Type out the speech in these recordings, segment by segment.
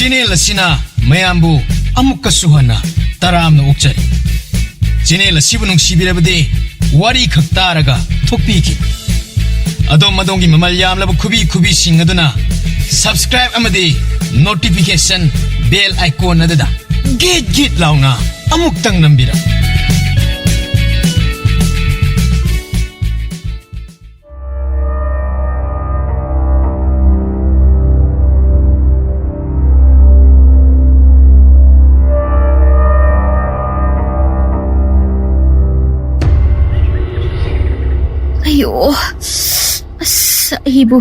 Channel asina mayambu amukka suhana taramna ukchari. Channel asibu nungsibirabadi wari khak taraga thokpiki. Adom madongi mamal yamlaba kubi sing aduna subscribe amadi notification bell icon adada git launa amuktang nambira. Ayo, ibu,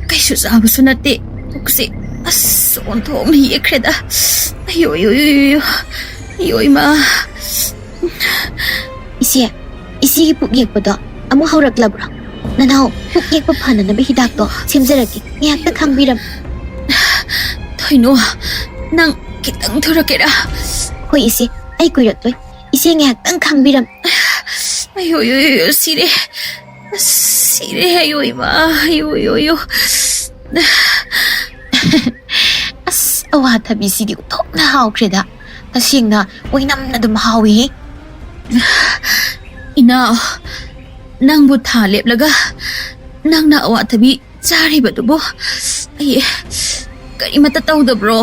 kayak sahabat sunati, tuksi, untuk ni kereta. Ayo, ima. Isi pukiyek pada, amu haurak labra. Nanau, pukiyek papana nabi hidak to, semjaraki, nyak tak kang biram. Toy no, nang kitang thurakera. Hoi isi, ay kuyot toy, isi nyak tak kang biram. Ayo, sire. Ayo, ima. Ayo. Awat habi sidi utok na hau kreda. Tasing na, wainam na dumahawi. Ina, nang buta lep laga. Nang na awat habi cari ba tubo. Ay, kari matataw da bro.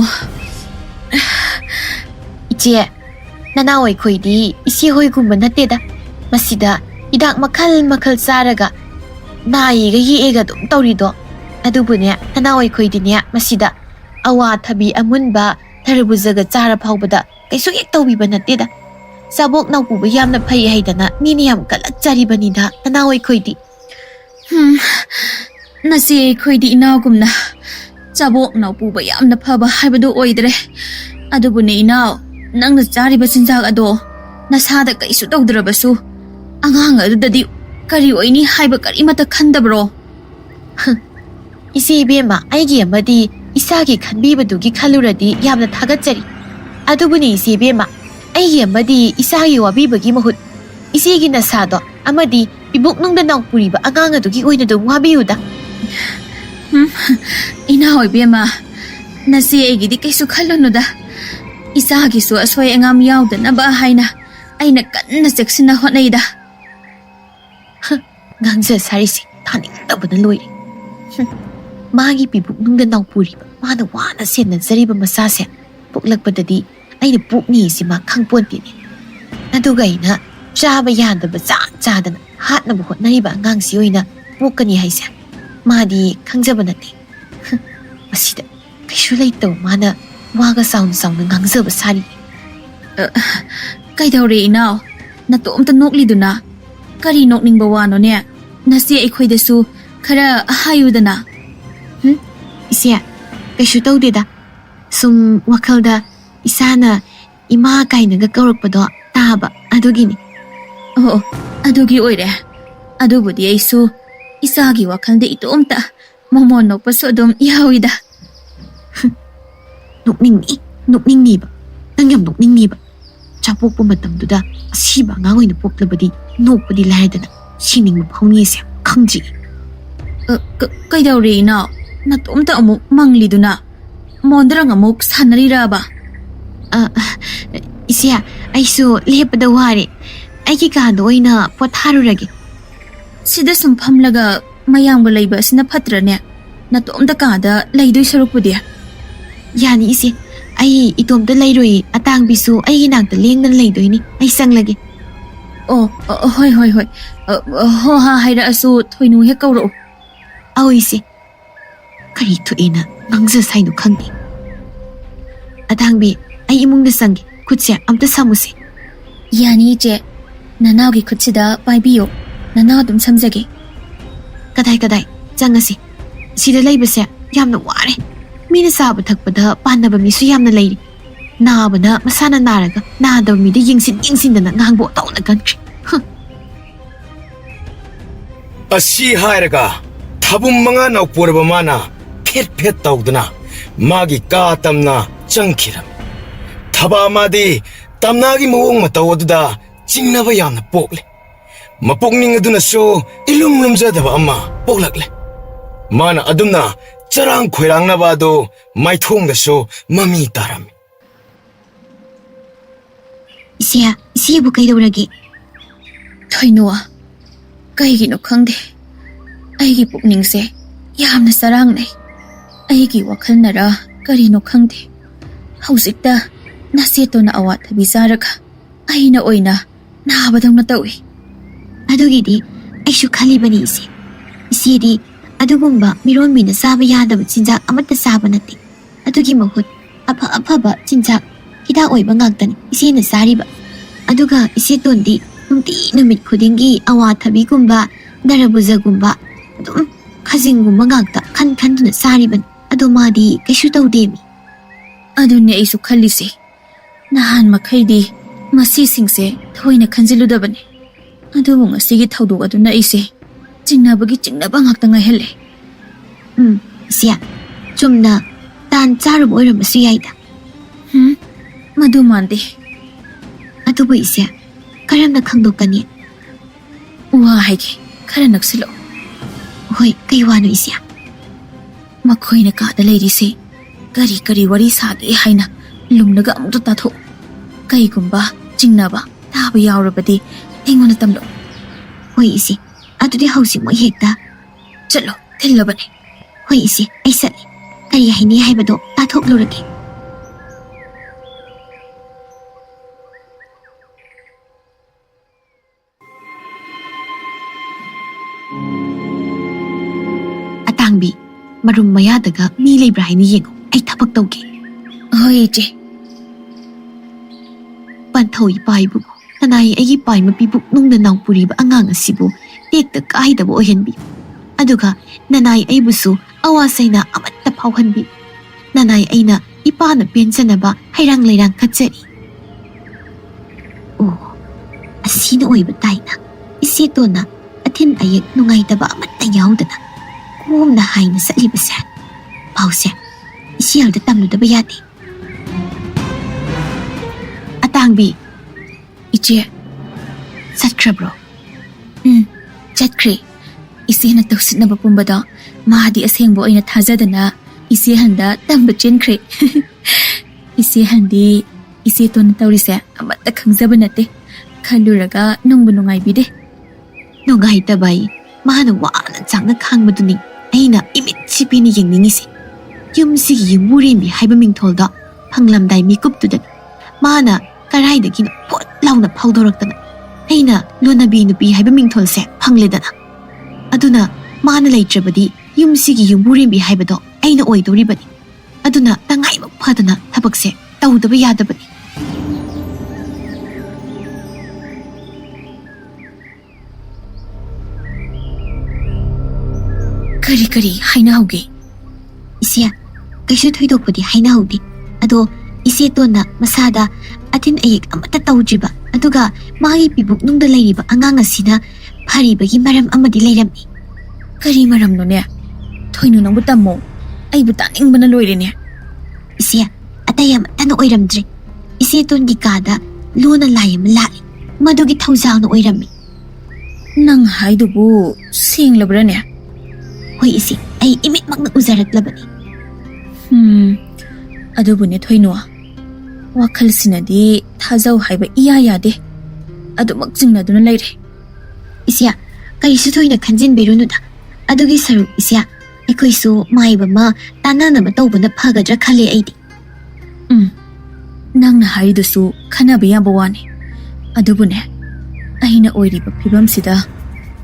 Ichi, nanaway koy di, isi hoy kumbanate da. Masida, idak makal saraga. Nai gayi ega dum tawrido. Adubu niya, nanaway koy di niya, masida. Awat habi amunba, tarabuzaga tsara paubada, kay suyek tawbi ba nate da. Sabok na upuba yam na pay haydana, niniyam kalak tsari ba nida, nanaway koy di. Nasi koy di inaw gum na. Sabok na upuba yam na paba haibado oidre. Adubu ni inaw, nang natsari ba sinzag ado, nasada kay sutaw darabasu. Ang adudadi, kari oini haiba kari mata kanda bro. Isi bema, aigi amadi, isagi kanbibadugi kaluradi yamna thagatsari. Adubuni isi bema, aigi amadi isagi wabibagi mahut. Isigi nasado, amadi ibuk nung danang puriba agangadugi oinadong wabiyuda. Inahoy bema, nasi aigi di kay sukhalo no da. Isagi su asway angam yawda na bahay na, ay nakan na seksin na honay da. Ngangza sarisi, taning tabo na loy. Magi pibuk nung danaw puri ba, mana wana siya nagsariba masasya. Puklagpadadi, ay napuk ni si makang punti ni. Nadugay na, siya ba yan da ba tsada na, hat na buhot na riba ngang siyoy na, puka ni haisya. Madi, kangza ba natin? Masida, kay sulay to, mana, waga sound na ngangza ba sari. Kay daw re inaw, natuom tanok lido na. Kari nok ning bawano niya, nasi ikoy desu, kara hayuda na. Isya, kay sutaw dida. Sum wakal da, isa na, ima kay nagakaurok pa do, taba, adugini. Oo, adugi oy re. Adubo di ay su, isagi wakal de ito umta, mamonok pa so dom ihawi da. Nukning ni ba? Nangyam nukning ni ba? Chapok po matamduda, asiba nga ngoy na poklabadi, nukpadi lahidana, sining mapauni siya, kangji. Kay daw re inaw, natumta amok manglido na. Mondrang amok sanarira ba? Isya, ay so, lepada wari. Ay kikado ay na potharuragi. Sida sung pamlaga mayam galay ba sinapatra niya. Natumta kada laydoy saruk po diya. Yani isya, ay itom da layroy atang bisu ay ginagda liyang nan laydoy ni ay sang lagi. Hoy. Ho ha hayra asu toy nuhe kauro. Aw isya, karito ina ngangza sayno kangdi. Atang bi ay imong nasanggi kutsia amta samusi. Yani je, nanawgi kutsida baibiyo, nanaw dum samzagi. Kaday, jangasi. Sida laybasya yamna ware. Mina saba thakpada panaba misu yamna layri. Naaba na masana naraga, naadaw mi da yingsin da na ngangbo taw na gantri. Asi hairaga, tabum mga naupuraba mana, pet tawdana, magi katamna changkiram. Taba amadi, tamnagi mawong mataw aduda, jingnaba yamna pokle. Mapokning aduna so, ilumlumzadaba ama, poklagle. Mana aduna, ꯆꯔꯥꯡ ꯈꯣꯏꯔꯥꯡꯅꯕ ꯑꯗꯨ ꯃꯥꯏꯊꯣꯡꯗꯁꯨ ꯃꯃꯤ ꯇꯥꯔꯝꯃꯤ꯫ ꯏꯆꯦꯕꯨ ꯀꯩꯗꯧꯔꯒꯦ? ꯊꯣꯏꯅꯨ, ꯀꯩꯒꯤꯅꯣ ꯈꯪꯗꯦ ꯑꯩꯒꯤ ꯄꯨꯛꯅꯤꯡꯁꯦ ꯌꯥꯝꯅ ꯆꯔꯥꯡꯅꯩ꯫ ꯑꯩꯒꯤ ꯋꯥꯈꯜꯅꯔ ꯀꯔꯤꯅꯣ ꯈꯪꯗꯦ ꯍꯧꯖꯤꯛꯇ ꯅꯆꯦꯇꯣꯟꯅ ꯑꯋꯥꯊꯕꯤ ꯆꯥꯔꯒ ꯑꯩꯅ ꯑꯣꯏꯅ ꯅꯥꯕꯗꯧꯅ ꯇꯧꯏ꯫ ꯑꯗꯨꯒꯤꯗꯤ ꯑꯩꯁꯨ ꯈꯜꯂꯤꯕꯅꯤ ꯏꯆꯦ꯫ ꯏꯆꯦꯗꯤ ꯑꯗꯨꯒꯨꯝꯕ ꯃꯤꯔꯣꯟꯕꯤꯅ ꯆꯥꯕ ꯌꯥꯗꯕ ꯆꯤꯟꯖꯥꯛ ꯑꯃꯠꯇ ꯆꯥꯕ ꯅꯠꯇꯦ꯫ ꯑꯗꯨꯒꯤ ꯃꯍꯨꯠ ꯑꯐꯕ ꯆꯤꯟꯖꯥꯛ ꯍꯤꯗꯥꯛ ꯑꯣꯏꯕ ꯉꯥꯛꯇꯅꯤ ꯏꯆꯦꯅ ꯆꯥꯔꯤꯕ꯫ ꯑꯗꯨꯒ ꯏꯆꯦꯇꯣꯟꯗꯤ ꯅꯨꯡꯇꯤ ꯅꯨꯃꯤꯠ ꯈꯨꯗꯤꯡꯒꯤ ꯑꯋꯥꯊꯕꯤꯒꯨꯝꯕ ꯗꯔꯕꯨꯖꯒꯨꯝꯕ ꯑꯗꯨꯝ ꯈꯖꯤꯡꯒꯨꯝꯕ ꯉꯥꯛꯇ ꯈꯟꯗꯨꯅ ꯆꯥꯔꯤꯕꯅꯤ꯫ ꯑꯗꯣ ꯃꯥꯗꯤ ꯀꯩꯁꯨ ꯇꯧꯗꯦꯃꯤ꯫ ꯑꯗꯨꯅꯦ ꯑꯩꯁꯨ ꯈꯜꯂꯤꯁꯦ꯫ ꯅꯍꯥꯟ ꯃꯈꯩꯗꯤ ꯃꯁꯤꯁꯤꯡꯁꯦ ꯊꯣꯏꯅ ꯈꯟꯖꯤꯜꯂꯨꯗꯕꯅꯤ꯫ ꯑꯗꯨꯕꯨ ꯉꯁꯤꯒꯤ ꯊꯧꯗꯣꯛ ꯑꯗꯨꯅ ꯑꯩꯁꯦ ꯆꯤꯡꯅꯕ ꯉꯥꯛꯇ ꯉꯥꯏꯍꯜꯂꯦ꯫ ꯏꯆꯦ, ꯆꯨꯝꯅ ꯇꯥꯟ ꯆꯥꯔꯨꯕ ꯑꯣꯏꯔꯝꯕꯁꯨ ꯌꯥꯏꯗ꯫ ꯃꯗꯨ ꯃꯥꯟꯗꯦ꯫ ꯑꯗꯨꯕꯨ ꯏꯆꯦ, ꯀꯔꯝꯅ ꯈꯪꯗꯣꯛꯀꯅꯤ? ꯋꯥ ꯍꯥꯏꯒꯦ, ꯈꯔ ꯅꯛꯁꯤꯜꯂꯛꯑꯣ꯫ ꯍꯣꯏ, ꯀꯩ ꯋꯥꯅꯣ ꯏꯆꯦ? ꯃꯈꯣꯏꯅ ꯀꯥꯗ ꯂꯩꯔꯤꯁꯦ ꯀꯔꯤ ꯋꯥꯔꯤ ꯁꯥꯒꯦ ꯍꯥꯏꯅ ꯂꯨꯝꯂꯒ ꯑꯃꯨꯛꯇ ꯇꯥꯊꯣꯛꯎ꯫ ꯀꯩꯒꯨꯝꯕ ꯆꯤꯡꯅꯕ ꯇꯥꯕ ꯌꯥꯎꯔꯕꯗꯤ ꯑꯩꯉꯣꯟꯗ ꯇꯝꯂꯛꯎ꯫ ꯍꯣꯏ ꯏꯆꯦ, ꯑꯗꯨꯗꯤ ꯍꯧꯖꯤꯛꯃꯛ ꯍꯦꯛꯇ ꯆꯠꯂꯣ, ꯊꯤꯜꯂꯕꯅꯦ꯫ ꯍꯣꯏ ꯏꯆꯦ, ꯑꯩ ꯆꯠꯂꯤ꯫ ꯀꯔꯤ ꯍꯥꯏꯅꯤ ꯍꯥꯏꯕꯗꯣ ꯇꯥꯊꯣꯛꯂꯨꯔꯒꯦ꯫ ꯑꯇꯥꯡꯕꯤ, ꯃꯔꯨꯝ ꯃꯌꯥꯗꯒ ꯃꯤ ꯂꯩꯕ꯭ꯔꯥ ꯍꯥꯏꯅ ꯌꯦꯡꯉꯨ꯫ ꯑꯩ ꯊꯕꯛ ꯇꯧꯒꯦ꯫ ꯍꯣꯏ ꯏꯆꯦ꯫ ꯄꯟꯊꯧ ꯏꯄꯥ ꯏꯕꯨꯡ, ꯅꯅꯥꯏ ꯑꯩꯒꯤ ꯄꯥꯏ ꯃꯄꯤ ꯄꯨꯛꯅꯨꯡꯗ ꯅꯥꯎꯄꯨꯔꯤꯕ ꯑꯉꯥꯡ ꯑꯁꯤꯕꯨ ꯇꯦꯛꯇ ꯀꯥꯏꯗꯕ ꯑꯣꯏꯍꯟꯕꯤꯌꯨ꯫ ꯑꯗꯨꯒ ꯅꯅꯥꯏ ꯑꯩꯕꯨꯁꯨ ꯑꯋꯥ ꯆꯩꯅꯥ ꯑꯃꯠꯇ ꯐꯥꯎꯍꯟꯕꯤꯌꯨ꯫ ꯅꯅꯥꯏ ꯑꯩꯅ ꯏꯄꯥꯅ ꯄꯦꯟꯖꯅꯕ ꯍꯩꯔꯥꯡ ꯂꯩꯔꯥꯡ ꯀꯠꯆꯔꯤ꯫ ꯑꯣ, ꯑꯁꯤꯅ ꯑꯣꯏꯕ ꯇꯥꯏꯅ ꯏꯆꯦꯇꯣꯟꯅ ꯑꯊꯤꯟ ꯑꯌꯦꯛ ꯅꯨꯡꯉꯥꯏꯇꯕ ꯑꯃꯠꯇ ꯌꯥꯎꯗꯅ ꯀꯣꯝꯅ ꯍꯥꯏꯅ ꯆꯠꯂꯤꯕꯁꯦ꯫ ꯄꯥꯎꯁꯦ ꯏꯆꯦꯜꯗ ꯇꯝꯂꯨꯗꯕ ꯌꯥꯗꯦ꯫ ꯑꯇꯥꯡꯕꯤ, ꯏꯆꯦ꯫ ꯆꯠꯈ꯭ꯔꯕ꯭ꯔꯣ? ꯆꯠꯈ꯭ꯔꯦ꯫ ꯏꯆꯦꯅ ꯇꯧꯁꯤꯟꯅꯕ ꯄꯨꯝꯕꯗꯣ ꯃꯥꯗꯤ ꯑꯁꯦꯡꯕ ꯑꯣꯏꯅ ꯊꯥꯖꯗꯅ ꯏꯆꯦꯍꯟꯗ ꯇꯝꯕ ꯆꯦꯟꯈ꯭ꯔꯦ꯫ ꯏꯆꯦꯍꯟꯗꯤ ꯏꯆꯦꯇꯣꯟꯅ ꯇꯧꯔꯤꯁꯦ ꯑꯃꯠꯇ ꯈꯪꯖꯕ ꯅꯠꯇꯦ꯫ ꯈꯜꯂꯨꯔꯒ ꯅꯨꯡꯕꯨ ꯅꯨꯡꯉꯥꯏꯕꯤꯗꯦ꯫ ꯅꯨꯡꯉꯥꯏꯇꯕ ꯑꯩ ꯃꯥꯅ ꯋꯥꯅ ꯆꯥꯛꯅ ꯈꯥꯡꯕꯗꯨꯅꯤ ꯑꯩꯅ ꯏꯃꯤꯠꯁꯤ ꯄꯦꯟꯅ ꯌꯦꯡꯅꯤꯡꯉꯤꯁꯦ꯫ ꯌꯨꯝꯁꯤꯒꯤ ꯌꯨꯝꯕꯨꯔꯦꯝꯕꯤ ꯍꯥꯏꯕ ꯃꯤꯡꯊꯣꯜꯗꯣ ꯐꯪꯂꯝꯗꯥꯏ ꯃꯤꯀꯨꯞꯇꯨꯗ ꯃꯥꯅ ꯀꯔꯥꯏꯗꯒꯤꯅꯣ ꯄꯣꯠ ꯂꯥꯎꯅ ꯐꯥꯎꯗꯣꯔꯛꯇꯅ ꯑꯩꯅ ꯂꯣꯅꯕꯤ ꯅꯨꯄꯤ ꯍꯥꯏꯕ ꯃꯤꯡꯊꯣꯜꯁꯦ ꯐꯪꯂꯦꯗꯅ꯫ ꯑꯗꯨꯅ ꯃꯥꯅ ꯂꯩꯇ꯭ꯔꯕꯗꯤ ꯌꯨꯝꯁꯤꯒꯤ ꯌꯨꯝꯕꯨꯔꯦꯝꯕꯤ ꯍꯥꯏꯕꯗꯣ ꯑꯩꯅ ꯑꯣꯏꯗꯧꯔꯤꯕꯅꯤ꯫ ꯑꯗꯨꯅ ꯇꯉꯥꯏꯃꯛ ꯐꯗꯅ ꯊꯕꯛꯁꯦ ꯇꯧꯗꯕ ꯌꯥꯗꯕꯅꯤ꯫ ꯀꯔꯤ ꯍꯥꯏꯅꯍꯧꯒꯦ? ꯏꯆꯦ, ꯀꯩꯁꯨ ꯊꯣꯏꯗꯣꯛꯄꯗꯤ ꯍꯥꯏꯅꯍꯧꯗꯦ꯫ ꯑꯗꯣ ꯏꯆꯦꯇꯣꯟꯅ ꯃꯁꯥꯗ ꯑꯊꯤꯟ ꯑꯌꯦꯛ ꯑꯃꯠꯇ ꯇꯧꯗ꯭ꯔꯤꯕ, ꯑꯗꯨꯒ ꯃꯥꯒꯤ ꯄꯤꯕꯨꯛꯅꯨꯡꯗ ꯂꯩꯔꯤꯕ ꯑꯉꯥꯡ ꯑꯁꯤꯅ ꯐꯔꯤꯕꯒꯤ ꯃꯔꯝ ꯑꯃꯗꯤ ꯂꯩꯔꯝꯃꯤ꯫ ꯀꯔꯤ ꯃꯔꯝꯅꯣꯅꯦ? ꯊꯣꯏꯅꯨ, ꯅꯪꯕꯨ ꯇꯝꯃꯣ, ꯑꯩꯕꯨ ꯇꯥꯅꯤꯡꯕꯅ ꯂꯣꯏꯔꯦꯅꯦ꯫ ꯏꯆꯦ, ꯑꯇꯩ ꯑꯃꯠꯇꯅ ꯑꯣꯏꯔꯝꯗ꯭ꯔꯦ꯫ ꯏꯆꯦꯇꯣꯟꯒꯤ ꯀꯥꯗ ꯂꯣꯅ ꯂꯥꯏ ꯑꯃ ꯂꯥꯛꯏ꯫ ꯃꯗꯨꯒꯤ ꯊꯧꯖꯥꯜꯅ ꯑꯣꯏꯔꯝꯃꯤ꯫ ꯅꯪ ꯍꯥꯏꯗꯨꯕꯨ ꯁꯦꯡꯂꯕ꯭ꯔꯅꯦ? ꯍꯣꯏ ꯏꯆꯦ, ꯑꯩ ꯏꯃꯤꯠꯃꯛꯅ ꯎꯖꯔꯛꯂꯕꯅꯤ꯫ ꯑꯗꯨꯕꯨꯅꯦ ꯊꯣꯏꯅꯨ, ꯋꯥꯈꯜꯁꯤꯅꯗꯤ ꯊꯥꯖꯧ ꯍꯥꯏꯕ ꯏꯌꯥ ꯌꯥꯗꯦ꯫ ꯑꯗꯨꯃꯛ ꯆꯤꯡꯅꯗꯨꯅ ꯂꯩꯔꯦ꯫ ꯏꯆꯦ, ꯀꯔꯤꯁꯨ ꯊꯣꯏꯅ ꯈꯟꯖꯤꯟꯕꯤꯔꯨꯅꯨꯗ꯫ ꯑꯗꯨꯒꯤ ꯁꯔꯨꯛ ꯏꯆꯦ, ꯑꯩꯈꯣꯏꯁꯨ ꯃꯥꯏꯕ ꯑꯃ ꯇꯥꯟꯅꯅꯕ ꯇꯧꯕꯅ ꯐꯒꯗ꯭ꯔꯥ ꯈꯜꯂꯦ ꯑꯩꯗꯤ꯫ ꯅꯪꯅ ꯍꯥꯏꯔꯤꯗꯨꯁꯨ ꯈꯟꯅꯕ ꯌꯥꯕ ꯋꯥꯅꯤ꯫ ꯑꯗꯨꯕꯨꯅꯦ, ꯑꯩꯅ ꯑꯣꯏꯔꯤꯕ ꯐꯤꯕꯝꯁꯤꯗ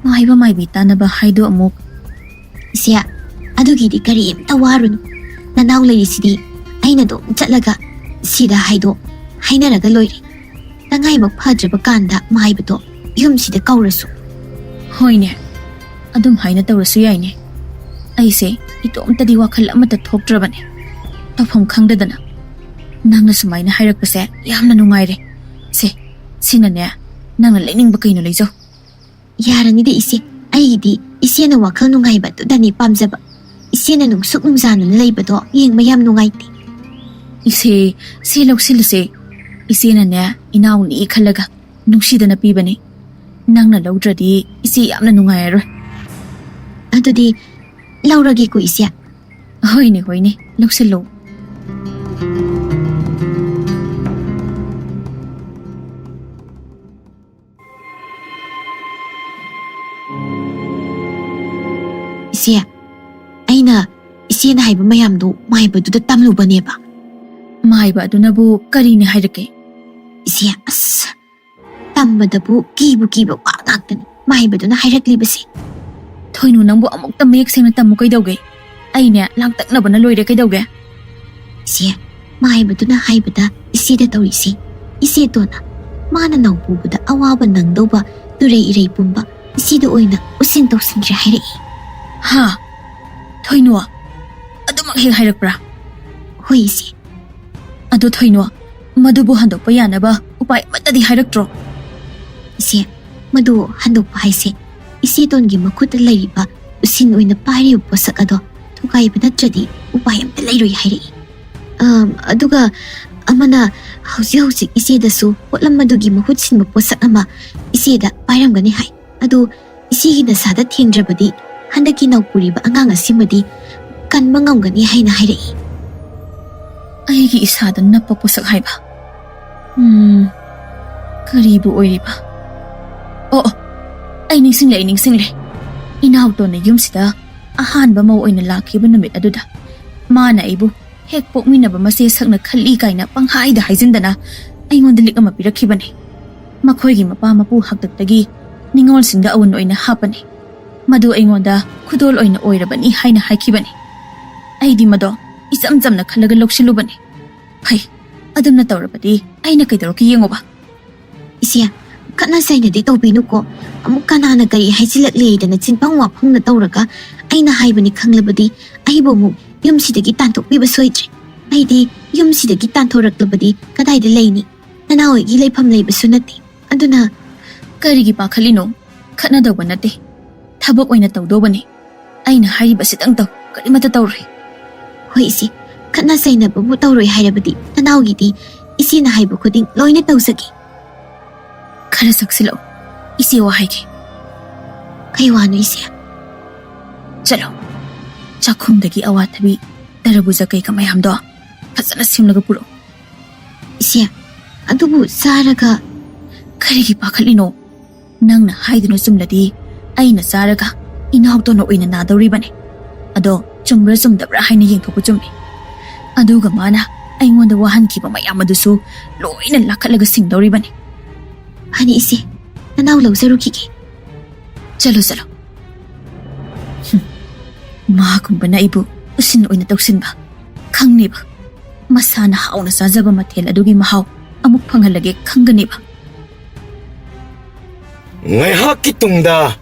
ꯃꯥꯏꯕ ꯃꯥꯏꯕꯤ ꯇꯥꯟꯅꯕ ꯍꯥꯏꯗꯨ ꯑꯃꯨꯛ… ꯏꯆꯦ, ꯑꯗꯨꯒꯤꯗꯤ ꯀꯔꯤꯝꯇ ꯋꯥꯔꯨꯅꯨ꯫ ꯅꯅꯥꯎ ꯂꯩꯔꯤꯁꯤꯗꯤ ꯑꯩꯅ ꯑꯗꯨꯝ ꯆꯠꯂꯒ ꯁꯤꯗ ꯍꯥꯏꯅꯔꯒ ꯂꯣꯏꯔꯦ꯫ ꯇꯉꯥꯏꯃꯛ ꯐꯗ꯭ꯔꯕ ꯀꯥꯟꯗ ꯃꯥꯏꯕꯗꯣ ꯌꯨꯝꯁꯤꯗ ꯀꯧꯔꯁꯨ꯫ ꯍꯣꯏꯅꯦ, ꯑꯗꯨꯝ ꯍꯥꯏꯅ ꯇꯧꯔꯁꯨ ꯌꯥꯏꯅꯦ꯫ ꯑꯩꯁꯦ ꯏꯇꯣꯝꯇꯗꯤ ꯋꯥꯈꯜ ꯑꯃꯠꯇ ꯊꯣꯛꯇ꯭ꯔꯕꯅꯦ꯫ ꯇꯧꯐꯝ ꯈꯪꯗꯗꯅ ꯅꯪꯅ ꯁꯨꯃꯥꯏꯅ ꯍꯥꯏꯔꯛꯄꯁꯦ ꯌꯥꯝꯅ ꯅꯨꯡꯉꯥꯏꯔꯦ꯫ ꯁꯤꯅꯅꯦ, ꯅꯪꯅ ꯂꯩꯅꯤꯡꯕ ꯀꯩꯅꯣ ꯂꯩꯖꯧ꯫ ꯌꯥꯔꯅꯤꯗ ꯏꯆꯦ, ꯑꯩꯒꯤꯗꯤ ꯏꯆꯦꯅ ꯋꯥꯈꯜ ꯅꯨꯡꯉꯥꯏꯕ ꯑꯗꯨꯗꯅꯤ ꯄꯥꯝꯖꯕ꯫ ꯏꯆꯦꯅ ꯅꯨꯡꯁꯨꯛ ꯅꯨꯡꯖꯥꯅꯅ ꯂꯩꯕꯗꯣ ꯌꯦꯡꯕ ꯌꯥꯝ ꯅꯨꯡꯉꯥꯏꯇꯦ꯫ ꯁꯤ ꯂꯧꯁꯤꯜꯂꯨꯁꯦ꯫ ꯏꯆꯦꯅꯅꯦ ꯏꯅꯥꯎꯅꯤ ꯈꯜꯂꯒ ꯅꯨꯡꯁꯤꯗꯅ ꯄꯤꯕꯅꯤ꯫ ꯅꯪꯅ ꯂꯧꯗ꯭ꯔꯗꯤ ꯏꯆꯦ ꯌꯥꯝꯅ ꯅꯨꯡꯉꯥꯏꯔꯔꯣꯏ꯫ ꯑꯗꯨꯗꯤ ꯂꯧꯔꯒꯦꯀꯣ ꯏꯆꯦ꯫ ꯍꯣꯏꯅꯦ ꯍꯣꯏꯅꯦ ꯂꯧꯁꯤꯜꯂꯣ ꯏꯆꯦ ꯑꯩꯅ ꯏꯆꯦꯅ ꯍꯥꯏꯕ ꯃꯌꯥꯝꯗꯣ ꯃꯥꯏꯕꯗꯨꯗ ꯇꯝꯂꯨꯕꯅꯦꯕ ꯃꯥꯏꯕ ꯑꯗꯨꯅꯕꯨ ꯀꯔꯤꯅꯤ ꯍꯥꯏꯔꯛꯀꯦ ꯏꯆꯦ ꯑꯁ ꯇꯝꯕꯗꯕꯨ ꯀꯤꯕ ꯋꯥ ꯉꯥꯛꯇꯅꯤ ꯃꯥꯏꯕꯗꯨꯅ ꯍꯥꯏꯔꯛꯂꯤꯕꯁꯦ ꯊꯣꯏꯅꯨ ꯅꯪꯕꯨ ꯑꯃꯨꯛꯇ ꯃꯌꯦꯛ ꯁꯦꯡꯅ ꯇꯝꯃꯨ ꯀꯩꯗꯧꯒꯦ ꯑꯩꯅꯦ ꯂꯥꯡꯇꯛꯅꯕꯅ ꯂꯣꯏꯔꯦ ꯀꯩꯗꯧꯒꯦ ꯏꯆꯦ ꯃꯥꯏꯕꯗꯨꯅ ꯍꯥꯏꯕꯗ ꯏꯆꯦꯗ ꯇꯧꯔꯤꯁꯤ ꯏꯆꯦꯇꯣꯅ ꯃꯥꯅ ꯅꯥꯎ ꯄꯨꯕꯗ ꯑꯋꯥꯕ ꯅꯪꯗꯧꯕ ꯇꯨꯔꯩ ꯏꯔꯩ ꯄꯨꯝꯕ ꯏꯆꯦꯗ ꯑꯣꯏꯅ ꯎꯁꯤꯟ ꯇꯧꯁꯤꯟꯗ꯭ꯔꯦ ꯍꯥꯏꯔꯛꯏ ꯍꯥ ꯊꯣꯏꯅꯨ ꯑꯗꯨꯃꯛ ꯍꯦꯛ ꯍꯥꯏꯔꯛꯄ꯭ꯔꯥ ꯍꯣꯏ ꯏꯆꯦ ꯑꯗꯣ ꯊꯣꯏꯅꯨ ꯃꯗꯨꯕꯨ ꯍꯟꯗꯣꯛꯄ ꯌꯥꯅꯕ ꯎꯄꯥꯏ ꯑꯃꯠꯇꯗꯤ ꯍꯥꯏꯔꯛꯇ꯭ꯔꯣ ꯏꯆꯦ ꯃꯗꯨ ꯍꯟꯗꯣꯛꯄ ꯍꯥꯏꯁꯦ ꯏꯆꯦꯇꯣꯟꯒꯤ ꯃꯈꯨꯠꯇ ꯂꯩꯔꯤꯕ ꯎꯁꯤꯟ ꯑꯣꯏꯅ ꯄꯥꯏꯔꯤꯕ ꯄꯣꯠꯁꯛ ꯑꯗꯣ ꯊꯨꯒꯥꯏꯕ ꯅꯠꯇ꯭ꯔꯗꯤ ꯎꯄꯥꯏ ꯑꯝꯇ ꯂꯩꯔꯣꯏ ꯍꯥꯏꯔꯛꯏ ꯑꯗꯨꯒ ꯑꯃꯅ ꯍꯧꯖꯤꯛ ꯏꯆꯦꯗꯁꯨ ꯄꯣꯠꯂꯝ ꯑꯗꯨꯒꯤ ꯃꯍꯨꯠ ꯁꯤꯟꯕ ꯄꯣꯠꯁꯛ ꯑꯃ ꯏꯆꯦꯗ ꯄꯥꯏꯔꯝꯒꯅꯤ ꯍꯥꯏ ꯑꯗꯨ ꯏꯆꯦꯒꯤ ꯅꯁꯥꯗ ꯊꯦꯡꯗ꯭ꯔꯕꯗꯤ ꯍꯟꯗꯛꯀꯤ ꯅꯧꯄꯨꯔꯤꯕ ꯑꯉꯥꯡ ꯑꯁꯤꯃꯗꯤ ꯀꯟꯕ ꯉꯝꯒꯅꯤ ꯍꯥꯏꯅ ꯍꯥꯏꯔꯛꯏ ꯑꯩꯒꯤ ꯏꯁꯥꯗ ꯅꯞꯄ ꯄꯣꯠꯁꯛ ꯍꯥꯏꯕ ꯀꯔꯤꯕꯨ ꯑꯣꯏꯔꯤꯕ ꯑꯣ ꯑꯩ ꯅꯤꯡꯁꯤꯡꯂꯦ ꯏꯅꯥꯎꯇꯣꯟꯅ ꯌꯨꯝꯁꯤꯗ ꯑꯍꯥꯟꯕ ꯃꯧ ꯑꯣꯏꯅ ꯂꯥꯛꯈꯤꯕ ꯅꯨꯃꯤꯠ ꯑꯗꯨꯗ ꯃꯥꯅ ꯑꯩꯕꯨ ꯍꯦꯛ ꯄꯣꯛꯃꯤꯟꯅꯕ ꯃꯆꯦ ꯁꯛꯅ ꯈꯜꯂꯤ ꯀꯥꯏꯅ ꯄꯪꯍꯥꯏꯗ ꯍꯥꯏꯖꯤꯟꯗꯅ ꯑꯩꯉꯣꯟꯗ ꯂꯤꯛ ꯑꯃ ꯄꯤꯔꯛꯈꯤꯕꯅꯤ ꯃꯈꯣꯏꯒꯤ ꯃꯄꯥ ꯃꯄꯨ ꯍꯥꯛꯇꯛꯇꯒꯤ ꯅꯤꯡꯉꯣꯜꯁꯤꯡꯗ ꯑꯎꯟ ꯑꯣꯏꯅ ꯍꯥꯞꯄꯅꯤ ꯃꯗꯨ ꯑꯩꯉꯣꯟꯗ ꯈꯨꯗꯣꯜ ꯑꯣꯏꯅ ꯑꯣꯏꯔꯕꯅꯤ ꯍꯥꯏꯅ ꯍꯥꯏꯈꯤꯕꯅꯤ ꯑꯩꯗꯤ ꯃꯗꯣ ꯏꯆꯝ ꯆꯝꯅ ꯈꯜꯂꯒ ꯂꯧꯁꯤꯜꯂꯨꯕꯅꯤ ꯐꯩ ꯑꯗꯨꯝꯅ ꯇꯧꯔꯕꯗꯤ ꯑꯩꯅ ꯀꯩꯗꯧꯔꯛꯀꯦ ꯌꯦꯡꯉꯣꯕ ꯏꯆꯦ ꯈꯠꯅ ꯆꯩꯅꯗꯤ ꯇꯧꯕꯤꯅꯨꯀꯣ ꯑꯃꯨꯛ ꯀꯅꯥꯅ ꯀꯔꯤ ꯍꯥꯏꯖꯤꯜꯂꯛꯂꯦꯗꯅ ꯆꯤꯟꯐꯪ ꯋꯥꯐꯪꯅ ꯇꯧꯔꯒ ꯑꯩꯅ ꯍꯥꯏꯕꯅꯤ ꯈꯪꯂꯕꯗꯤ ꯑꯩꯕꯨ ꯑꯃꯨꯛ ꯌꯨꯝꯁꯤꯗꯒꯤ ꯇꯥꯟꯊꯣꯛꯄꯤꯕ ꯁꯣꯏꯗ꯭ꯔꯦ ꯑꯩꯗꯤ ꯌꯨꯝꯁꯤꯗꯒꯤ ꯇꯥꯟꯊꯣꯔꯛꯂꯕꯗꯤ ꯀꯗꯥꯏꯗ ꯂꯩꯅꯤ ꯅꯅꯥꯎꯒꯤ ꯂꯩꯐꯝ ꯂꯩꯕꯁꯨ ꯅꯠꯇꯦ ꯑꯗꯨꯅ ꯀꯔꯤꯒꯤ ꯄꯥꯈꯠꯂꯤꯅꯣ ꯈꯠꯅꯗꯧꯕ ꯅꯠꯇꯦ ꯊꯕꯛ ꯑꯣꯏꯅ ꯇꯧꯗꯧꯕꯅꯤ ꯑꯩꯅ ꯍꯥꯏꯔꯤꯕꯁꯤꯇꯪ ꯇꯧ ꯀꯔꯤꯃꯠꯇ ꯇꯧꯔꯣꯏ ꯍꯣꯏ ꯏꯆꯦ ꯈꯠꯅ ꯆꯩꯅꯕꯕꯨ ꯇꯧꯔꯣꯏ ꯍꯥꯏꯔꯕꯗꯤ ꯅꯅꯥꯎꯒꯤꯗꯤ ꯏꯆꯦꯅ ꯍꯥꯏꯕ ꯈꯨꯗꯤꯡ ꯂꯣꯏꯅ ꯇꯧꯖꯒꯦ ꯈꯔ ꯁꯛꯁꯤꯜꯂꯛꯎ ꯏꯆꯦ ꯋꯥ ꯍꯥꯏꯒꯦ ꯀꯩ ꯋꯥꯅꯣ ꯏꯆꯦ ꯆꯠꯂꯣ ꯆꯥꯛꯈꯨꯝꯗꯒꯤ ꯑꯋꯥꯊꯕꯤ ꯇꯔꯕꯨꯖ ꯀꯩꯀꯥ ꯃꯌꯥꯝꯗꯣ ꯐꯖꯅ ꯁꯦꯝꯂꯒ ꯄꯨꯔꯛꯎ ꯏꯆꯦ ꯑꯗꯨꯕꯨ ꯆꯥꯔꯒ ꯀꯔꯤꯒꯤ ꯄꯥꯈꯠꯂꯤꯅꯣ ꯅꯪꯅ ꯍꯥꯏꯗꯨꯅ ꯆꯨꯝꯂꯗꯤ ꯑꯩꯅ ꯆꯥꯔꯒ ꯏꯅꯥꯎꯇꯣꯟꯅ ꯑꯣꯏꯅ ꯅꯥꯗꯧꯔꯤꯕꯅꯤ ꯑꯗꯣ ꯆꯨꯝꯕ꯭ꯔꯥ ꯆꯨꯝꯗꯕ꯭ꯔꯥ ꯍꯥꯏꯅ ꯌꯦꯡꯊꯣꯛꯄ ꯆꯨꯝꯃꯤ ꯑꯗꯨꯒ ꯃꯥꯅ ꯑꯩꯉꯣꯟꯗ ꯋꯥꯍꯟꯈꯤꯕ ꯃꯌꯥꯝ ꯑꯗꯨꯁꯨ ꯂꯣꯏꯅ ꯂꯥꯈꯠꯂꯒ ꯁꯤꯡꯗꯧꯔꯤꯕꯅꯤ ꯐꯅꯤ ꯏꯆꯦ ꯅꯅꯥꯎ ꯂꯧꯖꯔꯨꯈꯤꯒꯦ ꯆꯠꯂꯣ ꯃꯥꯒꯨꯝꯕꯅ ꯑꯩꯕꯨ ꯎꯁꯤꯟ ꯑꯣꯏꯅ ꯇꯧꯁꯤꯟꯕ ꯈꯪꯅꯦꯕ ꯃꯁꯥꯅ ꯍꯥꯎꯅ ꯆꯥꯖꯕ ꯃꯊꯦꯜ ꯑꯗꯨꯒꯤ ꯃꯍꯥꯎ ꯑꯃꯨꯛ ꯐꯪꯍꯜꯂꯒꯦ ꯈꯪꯒꯅꯦꯕ ꯉꯥꯏꯍꯥꯛꯀꯤ ꯇꯨꯡꯗ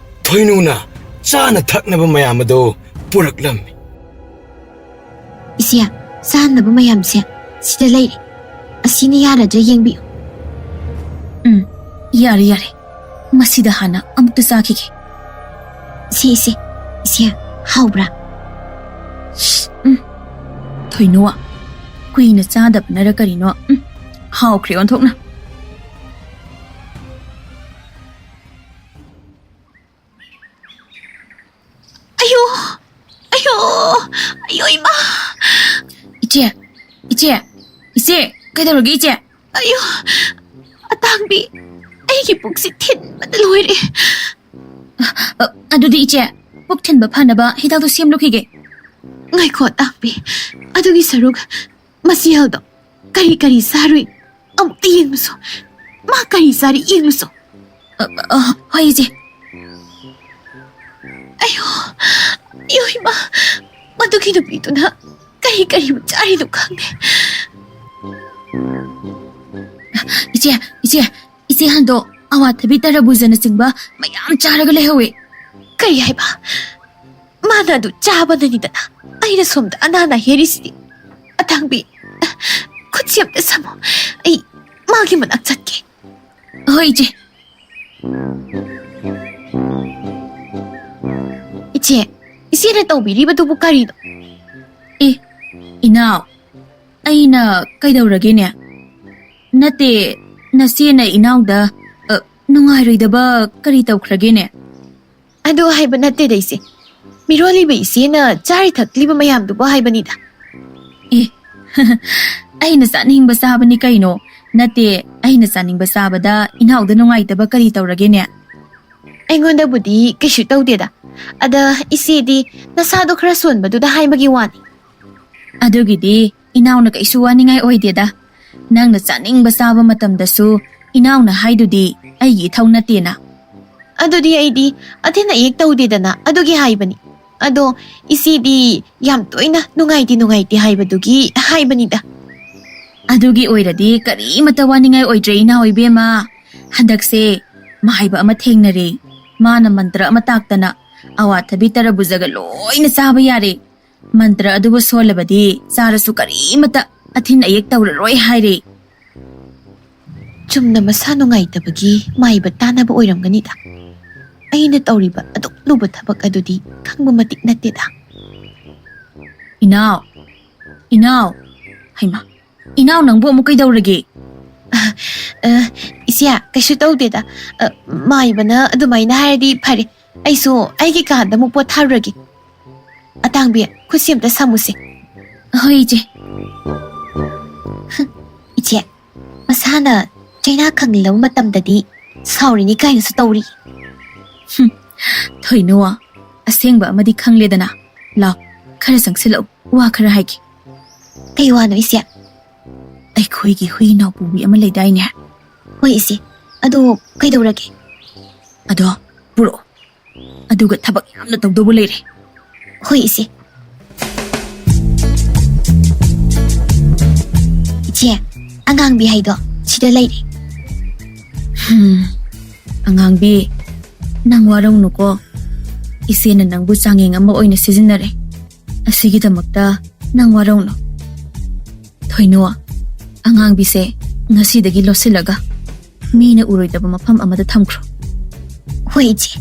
ꯊꯣꯏꯅꯨꯅ ꯆꯥꯅ ꯊꯛꯅꯕ ꯃꯌꯥꯝ ꯑꯗꯨ ꯄꯨꯔꯛꯂꯝꯃꯤ ꯏꯆꯦ ꯆꯥꯅꯕ ꯃꯌꯥꯝꯁꯦ ꯁꯤꯗ ꯂꯩꯔꯦ ꯑꯁꯤꯅ ꯌꯥꯔꯗ꯭ꯔꯥ ꯌꯦꯡꯕꯤꯌꯨ ꯌꯥꯔꯦ ꯃꯁꯤꯗ ꯍꯥꯟꯅ ꯑꯃꯨꯛꯇ ꯆꯥꯈꯤꯒꯦ ꯏꯆꯦ ꯍꯥꯎꯕ꯭ꯔꯥ ꯊꯣꯏꯅꯨ ꯀꯨꯏꯅ ꯆꯥꯗꯕꯅꯔ ꯀꯔꯤꯅꯣ ꯍꯥꯎꯈ꯭ꯔꯦ ꯑꯣꯟꯊꯣꯛꯅ ꯑꯌꯣ 이마 이제 그대로 이제 아유 아당비 아이기 복시 틴마다 로이래 아두디 이제 복텐바 파나바 히다도 시엠로키게 ngaiko a당비 아두기 사룩 마시야도 까리까리 사루이 아무때 잉무소 마 까리 사리 잉무소 화이지 아유 이마 마두기도 비도나 까리까리 짜리도 강네 이제 한도 아와타비 따라부자는 징바 마ям 짜라가 레호이 그리 해봐 마나도 짜바다니다나 아이라 솜다 아나나 헤리시디 아당비 코치 없다 사모 아이 마기만 악착게 이제는 또 미리부터 부까리도 이나우 아이나 까이다우라게냐 나때 나시에나 이나우다 nungairoi daba kari tawkhrageне adu haiba natte daise ꯃꯤꯔꯣꯜꯂꯤꯕ ꯏꯆꯦꯅ ꯆꯥꯔꯤ ꯊꯛꯂꯤꯕ ꯃꯌꯥꯝꯗꯨꯕꯨ ꯍꯥꯏꯕꯅꯤꯗ. ꯑꯦ ꯑꯩꯅ ꯆꯥꯅꯤꯡꯕ ꯆꯥꯕꯅꯤ ꯀꯩꯅꯣ. ꯅꯠꯇꯦ, ꯑꯩꯅ ꯆꯥꯅꯤꯡꯕ ꯆꯥꯕꯗ ꯏꯅꯥꯎꯗ ꯅꯨꯡꯉꯥꯏꯇꯕ ꯀꯔꯤ ꯇꯧꯔꯒꯦꯅꯦ? ꯑꯩꯉꯣꯟꯗꯕꯨꯗꯤ ꯀꯩꯁꯨ ꯇꯧꯗꯦꯗ. ꯑꯗ ꯏꯆꯦꯗꯤ ꯅꯁꯥꯗꯣ ꯈꯔ ꯁꯣꯟꯕꯗꯨꯗ ꯍꯥꯏꯕꯒꯤ ꯋꯥꯅꯤ. ꯑꯗꯨꯒꯤꯗꯤ ꯏꯅꯥꯎꯅ ꯀꯩꯁꯨ ꯋꯥꯅꯤꯡꯉꯥꯏ ꯑꯣꯏꯗꯦꯗ. ꯅꯪꯅ ꯆꯥꯅꯤꯡꯕ ꯆꯥꯕ ꯃꯇꯝꯗꯁꯨ ꯏꯅꯥꯎꯅ ꯍꯥꯏꯗꯨꯗꯤ ꯑꯩꯒꯤ ꯏꯊꯧ ꯅꯠꯇꯦꯅ. ꯑꯗꯨꯗꯤ ꯑꯩꯗꯤ ꯑꯊꯤꯟ ꯑꯌꯦꯛ ꯇꯧꯗꯦꯗꯅ ꯑꯗꯨꯒꯤ ꯍꯥꯏꯕꯅꯤ. ꯑꯗꯣ ꯏꯆꯦꯗꯤ ꯌꯥꯝ ꯇꯣꯏꯅ ꯅꯨꯡꯉꯥꯏꯇꯦ ꯍꯥꯏꯕꯗꯨꯒꯤ ꯍꯥꯏꯕꯅꯤꯗ. ꯑꯗꯨꯒꯤ ꯑꯣꯏꯔꯗꯤ ꯀꯔꯤꯃꯠꯇ ꯋꯥꯅꯤꯡꯉꯥꯏ ꯑꯣꯏꯗ꯭ꯔꯦ ꯏꯅꯥꯎ ꯏꯕꯦꯝꯃ. ꯍꯟꯗꯛꯁꯦ ꯃꯍꯥꯏꯕ ꯑꯃ ꯊꯦꯡꯅꯔꯦ. ꯃꯥꯅ ꯃꯟꯇ꯭ꯔ ꯑꯃ ꯇꯥꯛꯇꯅ ꯑꯋꯥꯊꯕꯤ ꯇꯔꯕꯨꯖꯒ ꯂꯣꯏꯅ ꯆꯥꯕ ꯌꯥꯔꯦ. ꯃꯟꯇ꯭ꯔ ꯑꯗꯨꯕꯨ ꯁꯣꯜꯂꯕꯗꯤ ꯆꯥꯔꯁꯨ ꯀꯔꯤꯃꯠꯇ ꯑꯊꯤꯟ ꯑꯌꯦꯛ ꯇꯧꯔꯔꯣꯏ ꯍꯥꯏꯔꯦ. ꯆꯨꯝꯅ ꯃꯁꯥ ꯅꯨꯡꯉꯥꯏꯇꯕꯒꯤ ꯃꯥꯏꯕ ꯇꯥꯟꯅꯕ ꯑꯣꯏꯔꯝꯒꯅꯤꯗ. ꯑꯩꯅ ꯇꯧꯔꯤꯕ ꯑꯗꯨꯛ ꯂꯨꯕ ꯊꯕꯛ ꯑꯗꯨꯗꯤ ꯈꯪꯕ ꯃꯇꯤꯛ ꯅꯠꯇꯦꯗ. ꯏꯅꯥꯎ. ꯍꯩꯃꯥ, ꯏꯅꯥꯎ ꯅꯪꯕꯨ ꯑꯃꯨꯛ ꯀꯩꯗꯧꯔꯒꯦ? ꯏꯆꯦ ꯀꯩꯁꯨ ꯇꯧꯗꯦꯗ. ꯃꯥꯏꯕꯅ ꯑꯗꯨꯃꯥꯏꯅ ꯍꯥꯏꯔꯗꯤ ꯐꯔꯦ. ꯑꯩꯁꯨ ꯑꯩꯒꯤ ꯀꯥꯗ ꯑꯃꯨꯛ ꯄꯣꯊꯥꯔꯨꯔꯒꯦ. ꯑꯇꯥꯡꯕꯤ, ꯈꯨꯠꯁꯤ ꯑꯝꯇ ꯁꯝꯃꯨꯁꯦ. ꯍꯣꯏ ꯏꯆꯦ. ꯏꯆꯦ, ꯃꯁꯥꯅ ꯆꯩꯅꯥ ꯈꯪꯂꯕ ꯃꯇꯝꯗꯗꯤ ꯁꯥꯎꯔꯤꯅꯤ ꯀꯥꯏꯅꯁꯨ ꯇꯧꯔꯤ. ꯊꯣꯏꯅꯣ, ꯑꯁꯦꯡꯕ ꯑꯃꯗꯤ ꯈꯪꯂꯦꯗꯅ. ꯂꯥꯎ, ꯈꯔ ꯆꯪꯁꯤꯜꯂꯛꯎ, ꯋꯥ ꯈꯔ ꯍꯥꯏꯒꯦ. ꯀꯩ ꯋꯥꯅꯣ ꯏꯆꯦ? ꯑꯩꯈꯣꯏꯒꯤ ꯍꯨꯏ ꯅꯥꯎꯄꯨꯕꯤ ꯑꯃ ꯂꯩꯗꯥꯏꯅꯦ? ꯍꯣꯏ ꯏꯆꯦ, ꯑꯗꯣ ꯀꯩꯗꯧꯔꯒꯦ? ꯑꯗꯣ ꯄꯨꯔꯛꯑꯣ. ꯑꯗꯨꯒ ꯊꯕꯛ ꯌꯥꯝꯅ ꯇꯧꯗꯧꯕ ꯂꯩꯔꯦ. ꯍꯣꯏ ꯏꯆꯦ. ꯏꯆꯦ, ꯑꯉꯥꯡꯕꯤ ꯍꯥꯏꯗꯣ ꯁꯤꯗ ꯂꯩꯔꯦ. ꯑꯉꯥꯡꯕꯤ, ꯅꯪ ꯋꯥꯔꯧꯅꯨꯀꯣ. ꯏꯆꯦꯅ ꯅꯪꯕꯨ ꯆꯥꯡꯌꯦꯡ ꯑꯃ ꯑꯣꯏꯅ ꯁꯤꯖꯤꯟꯅꯔꯦ. ꯑꯁꯤꯒꯤꯗꯃꯛꯇ ꯅꯪ ꯋꯥꯔꯧꯅꯨ. ꯊꯣꯏꯅꯣ, ꯑꯉꯥꯡꯕꯤꯁꯦ ꯉꯁꯤꯗꯒꯤ ꯂꯣꯠꯁꯤꯜꯂꯒ ꯃꯤꯅ ꯎꯔꯣꯏꯗꯕ ꯃꯐꯝ ꯑꯃꯗ ꯊꯝꯈ꯭ꯔꯣ. ꯍꯣꯏ ꯏꯆꯦ.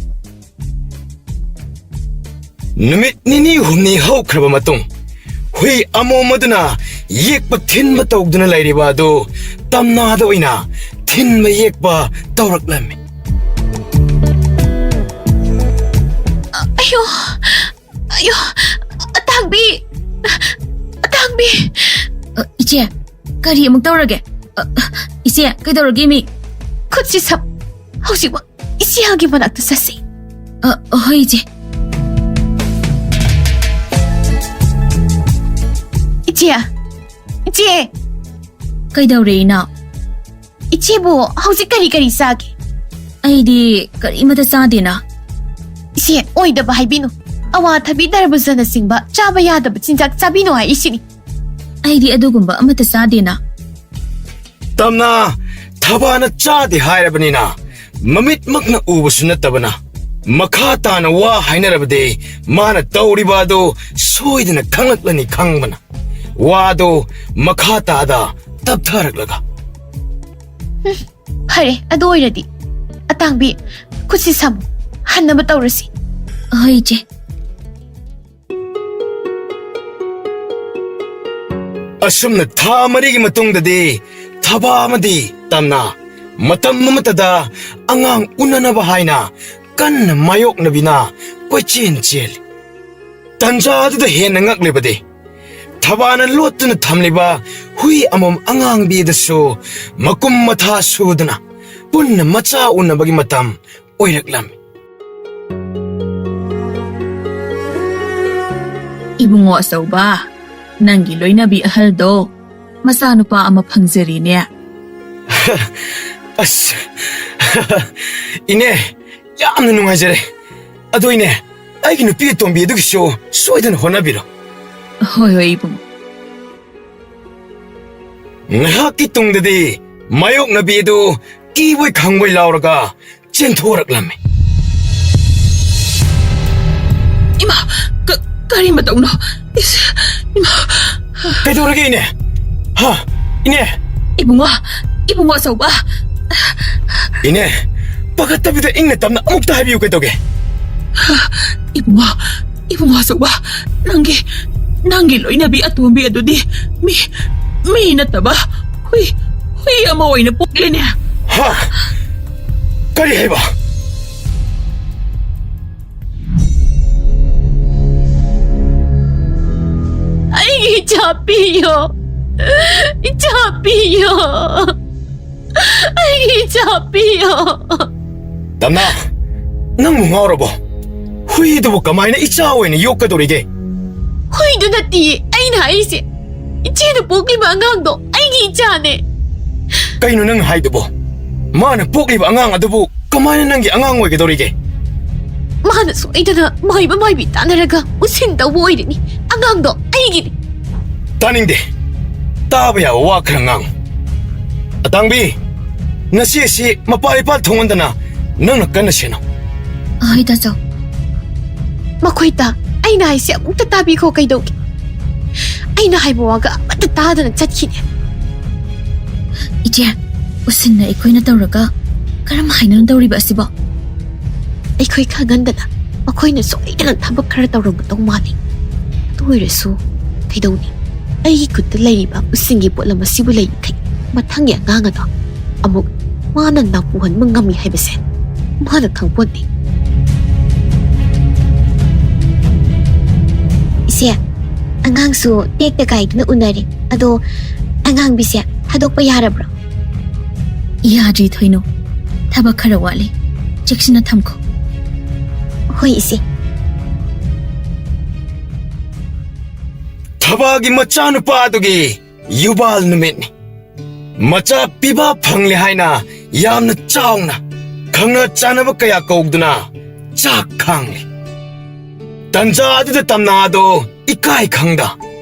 ꯅꯨꯃꯤꯠ ꯅꯤꯅꯤ ꯍꯨꯝꯅꯤ ꯍꯧꯈ꯭ꯔꯕ ꯃꯇꯨꯡ ꯍꯨꯏ ꯑꯃꯣꯝ ꯑꯗꯨꯅ ꯌꯦꯛꯄ ꯊꯤꯟꯕ ꯇꯧꯗꯨꯅ ꯂꯩꯔꯤꯕ ꯑꯗꯨ ꯇꯝꯅꯥꯗ ꯑꯣꯏꯅ ꯊꯤꯟꯕ ꯌꯦꯛꯄ ꯇꯧꯔꯛꯂꯝꯃꯤ. ꯑꯌꯣ, ꯑꯇꯥꯡꯕꯤ. ꯏꯆꯦ, ꯀꯔꯤ ꯑꯃꯨꯛ ꯇꯧꯔꯒꯦ? ꯏꯆꯦ, ꯀꯩꯗꯧꯔꯒꯦ ꯃꯤ? ꯈꯨꯠꯁꯤ ꯁꯝ. ꯍꯧꯖꯤꯛꯃꯛ ꯏꯆꯦꯒꯤ ꯃꯅꯥꯛꯇ ꯆꯠꯁꯤ. ꯍꯣꯏ ꯏꯆꯦ. ꯏꯆꯦ. ꯀꯩꯗꯧꯔꯦ ꯏꯅꯥꯎ? ꯏꯆꯦꯕꯨ ꯍꯧꯖꯤꯛ ꯀꯔꯤ ꯆꯥꯒꯦ? ꯑꯩꯗꯤ ꯀꯔꯤꯃꯠꯇ ꯆꯥꯗꯦꯅ. ꯏꯆꯦ, ꯑꯣꯏꯗꯕ ꯍꯥꯏꯕꯤꯅꯨ. ꯑꯋꯥꯊꯕꯤ ꯇꯔꯕꯨꯖꯅꯆꯤꯡꯕ ꯆꯥꯕ ꯌꯥꯗꯕ ꯆꯤꯟꯖꯥꯛ ꯆꯥꯕꯤꯅꯨ ꯍꯥꯏꯔꯤꯁꯤꯅꯤ. ꯑꯩꯗꯤ ꯑꯗꯨꯒꯨꯝꯕ ꯑꯃꯠꯇ ꯆꯥꯗꯦꯅ. ꯇꯝꯅ ꯊꯕꯥꯅ ꯆꯥꯗꯦ ꯍꯥꯏꯔꯕꯅꯤ나 ꯃꯃꯤꯠꯃꯛꯅ ꯎꯕꯁꯨ ꯅꯠꯇꯕꯅ ꯃꯈꯥ ꯇꯥꯅ ꯋꯥ ꯍꯥꯏꯅꯔꯕꯗꯤ ꯃꯥꯅ ꯇꯧꯔꯤꯕ ꯑꯗꯨ ꯁꯣꯏꯗꯅ ꯈꯪꯂꯛꯂꯅꯤ ꯈꯪꯕꯅ ꯋꯥꯗꯣ ꯃꯈꯥ ꯇꯥꯗ ꯇꯞꯊꯔꯛꯂꯒ. ꯐꯔꯦ, ꯑꯗꯨ ꯑꯣꯏꯔꯗꯤ ꯑꯇꯥꯡꯕꯤ, ꯈꯨꯠꯁꯤ ꯁꯝꯃꯨ. ꯍꯟꯅꯕ ꯇꯧꯔꯁꯤ. ꯍꯣꯏ ꯏꯆꯦ. ꯑꯁꯨꯝꯅ ꯊꯥ 4ꯒꯤ ꯃꯇꯨꯡꯗꯗꯤ ꯊꯕꯥ ꯑꯃꯗꯤ ꯇꯝꯅ ꯃꯇꯝ ꯑꯃꯠꯇꯗ ꯑꯉꯥꯡ ꯎꯅꯅꯕ ꯍꯥꯏꯅ ꯀꯟꯅ ꯃꯥꯌꯣꯛꯅꯕꯤꯅ ꯀꯣꯏꯆꯦꯟ ꯆꯦꯜꯂꯤ. ꯇꯟꯖꯥ ꯑꯗꯨꯗ ꯍꯦꯟꯅ ꯉꯛꯂꯤꯕꯗꯤ ꯊꯕꯥꯅ ꯂꯣꯠꯇꯨꯅ ꯊꯝꯂꯤꯕ ꯍꯨꯏ ꯑꯃꯣꯝ ꯑꯉꯥꯡꯕꯤꯗꯁꯨ ꯃꯀꯨꯝ ꯃꯊꯥ ꯁꯨꯗꯨꯅ ꯄꯨꯟꯅ ꯃꯆꯥ ꯎꯅꯕꯒꯤ ꯃꯇꯝ ꯑꯣꯏꯔꯛꯂꯝꯃꯤ. ꯏꯕꯨꯡꯉꯣ ꯑꯆꯧꯕ, ꯅꯪꯒꯤ ꯂꯣꯏꯅꯕꯤ ꯑꯍꯜꯗꯣ ꯃꯆꯥꯅꯨꯄꯥ ꯑꯃ ꯐꯪꯖꯔꯤꯅꯦ. ꯑꯁ, ꯏꯅꯦ, ꯌꯥꯝꯅ ꯅꯨꯡꯉꯥꯏꯖꯔꯦ. ꯑꯗꯣ ꯏꯅꯦ, ꯑꯩꯒꯤ ꯅꯨꯄꯤ ꯑꯇꯣꯝꯕꯤ ꯑꯗꯨꯒꯤꯁꯨ ꯁꯣꯏꯗꯅ ꯍꯣꯠꯅꯕꯤꯔꯣ. ꯍꯣꯏ ꯏꯕꯨꯡꯉꯣ. ꯉꯥꯏꯍꯥꯛꯀꯤ ꯇꯨꯡꯗꯗꯤ ꯃꯥꯌꯣꯛꯅꯕꯤ ꯑꯗꯨ ꯀꯤꯕꯣꯏ ꯈꯪꯕꯣꯏ ꯂꯥꯎꯔꯒ ꯆꯦꯟꯊꯣꯔꯛꯂꯝꯃꯤ. ꯏꯃꯥ, ꯀꯔꯤ ꯃꯇꯧꯅꯣ? ꯏꯃꯥ. ꯀꯩꯗꯧꯔꯒꯦ ꯏꯅꯦ? ꯏꯅꯦ. ꯏꯕꯨꯡꯉꯣ ꯑꯆꯧꯕ. ꯏꯅꯦ, ꯄꯥꯈꯠꯇꯕꯤꯗ ꯏꯪꯅ ꯇꯞꯅ ꯑꯃꯨꯛꯇ ꯍꯥꯏꯕꯤꯌꯨ, ꯀꯩꯗꯧꯒꯦ? ꯏꯕꯨꯡꯉꯣ ꯑꯆꯧꯕ, ꯅꯪꯒꯤ ꯂꯣꯏꯅꯕꯤ ꯑꯇꯣꯝꯕꯤ ꯑꯗꯨꯗꯤ ꯃꯤ ꯅꯠꯇꯕ ꯍꯨꯏ ꯑꯃ ꯑꯣꯏꯅ ꯄꯣꯛꯂꯦꯅꯦ. ꯀꯔꯤ ꯍꯥꯏꯕ? ꯏꯆꯥ ꯄꯤꯌꯣ ꯏꯆꯥ ꯄꯤꯌꯣ ꯑꯩꯒꯤ ꯏꯆꯥ ꯄꯤꯌꯣ ꯇꯝꯅꯥ ꯅꯪꯕꯨ ꯉꯥꯎꯔꯕꯣ ꯍꯨꯏꯗꯨꯕꯨ ꯀꯃꯥꯏꯅ ꯏꯆꯥ ꯑꯣꯏꯅ ꯌꯣꯛꯀꯗꯧꯔꯤꯒꯦ ꯍꯨꯏꯗꯨ ꯅꯠꯇꯤꯌꯦ ꯑꯩꯅ ꯍꯥꯏꯔꯤꯁꯦ ꯏꯆꯦꯅ ꯄꯣꯛꯂꯤꯕ ꯑꯉꯥꯡꯗꯣ ꯑꯩꯒꯤ ꯏꯆꯥꯅꯦ ꯀꯩꯅꯣ ꯅꯪ ꯍꯥꯏꯗꯨꯕꯣ ꯃꯥꯅ ꯄꯣꯛꯂꯤꯕ ꯑꯉꯥꯡ ꯑꯗꯨꯕꯨ ꯀꯃꯥꯏꯅ ꯅꯪꯒꯤ ꯑꯉꯥꯡ ꯑꯣꯏꯒꯗꯧꯔꯤꯒꯦ ꯃꯥꯅ ꯁꯣꯏꯗꯅ ꯃꯍꯩꯕ ꯃꯥꯏꯕꯤ ꯇꯥꯟꯅꯔꯒ ꯎꯁꯤꯟ ꯇꯧꯕ ꯑꯣꯏꯔꯤꯅꯤ ꯑꯉꯥꯡꯗꯣ ꯑꯩꯒꯤꯅꯤ ꯇꯥꯅꯤꯡꯗꯦ ꯇꯥꯕ ꯌꯥꯕ ꯋꯥ ꯈꯔ ꯉꯥꯡꯉꯨ ꯑꯇꯥꯡꯕꯤ ꯉꯁꯤ ꯑꯁꯤ ꯃꯄꯥ ꯏꯄꯥ ꯊꯣꯡꯍꯟꯗꯅ ꯅꯪꯅ ꯀꯟꯅ ꯁꯦꯟꯅꯧ ꯍꯣꯏ ꯇꯥꯆꯧ ꯃꯈꯣꯏꯇ ꯑꯩꯅ ꯍꯥꯏꯁꯦ ꯑꯃꯨꯛꯇ ꯇꯥꯕꯤꯈꯣ ꯀꯩꯗꯧꯒꯦ ꯑꯩꯅ ꯍꯥꯏꯕ ꯋꯥꯒ ꯑꯃꯠꯇ ꯇꯥꯗꯅ ꯆꯠꯈꯤꯅꯦ ꯏꯆꯦ ꯎꯁꯤꯟꯅ ꯑꯩꯈꯣꯏꯅ ꯇꯧꯔꯒ ꯀꯔꯝ ꯍꯥꯏꯅ ꯇꯧꯔꯤꯕ ꯑꯁꯤꯕꯣ ꯑꯩꯈꯣꯏ ꯈꯪꯍꯟꯗꯅ ꯃꯈꯣꯏꯅ ꯁꯣꯏꯗꯅ ꯊꯕꯛ ꯈꯔ ꯇꯧꯔꯝꯒꯗꯧ ꯃꯥꯜꯂꯤ ꯑꯗꯨ ꯑꯣꯏꯔꯁꯨ ꯀꯩꯗꯧꯅꯤ ꯑꯩꯒꯤ ꯈꯨꯠꯇ ꯂꯩꯔꯤꯕ ꯎꯁꯤꯡꯒꯤ ꯄꯣꯠꯂꯝ ꯑꯁꯤꯕꯨ ꯂꯩꯔꯤꯈꯩ ꯃꯊꯪꯒꯤ ꯑꯉꯥꯡ ꯑꯗꯣ ꯑꯃꯨꯛ ꯃꯥꯅ ꯅꯥꯄꯨꯍꯟꯕ ꯉꯝꯃꯤ ꯍꯥꯏꯕꯁꯦ ꯃꯥꯅ ꯈꯪꯄꯣꯠꯇꯦ ꯏꯆꯦ ꯑꯉꯥꯡꯁꯨ ꯇꯦꯛꯇ ꯀꯥꯏꯗꯨꯅ ꯎꯅꯔꯦ ꯑꯗꯣ ꯑꯉꯥꯡꯕꯤꯁꯦ ꯊꯥꯗꯣꯛꯄ ꯌꯥꯔꯕ꯭ꯔꯣ ꯌꯥꯗ꯭ꯔꯤ ꯊꯣꯏꯅꯣ ꯊꯕꯛ ꯈꯔ ꯋꯥꯠꯂꯤ ꯆꯦꯛꯁꯤꯟꯅ ꯊꯝꯈꯣ ꯍꯣꯏ ꯏꯆꯦ ꯊꯕꯥꯒꯤ ꯃꯆꯥꯅꯨꯄꯥꯗꯨꯒꯤ ꯌꯨꯕꯥꯜ ꯅꯨꯃꯤꯠꯅꯤ ꯃꯆꯥ ꯄꯤꯕ ꯐꯪꯂꯦ ꯍꯥꯏꯅ ꯌꯥꯝꯅ ꯆꯥꯎꯅ ꯈꯪꯅ ꯆꯥꯅꯕ ꯀꯌꯥ ꯀꯧꯗꯨꯅ ꯆꯥꯛ ꯈꯥꯡꯂꯤ ꯇꯟꯖꯥ ꯑꯗꯨꯗ ꯇꯝꯅꯥꯗꯣ ꯏꯀꯥꯏ ꯈꯪꯗ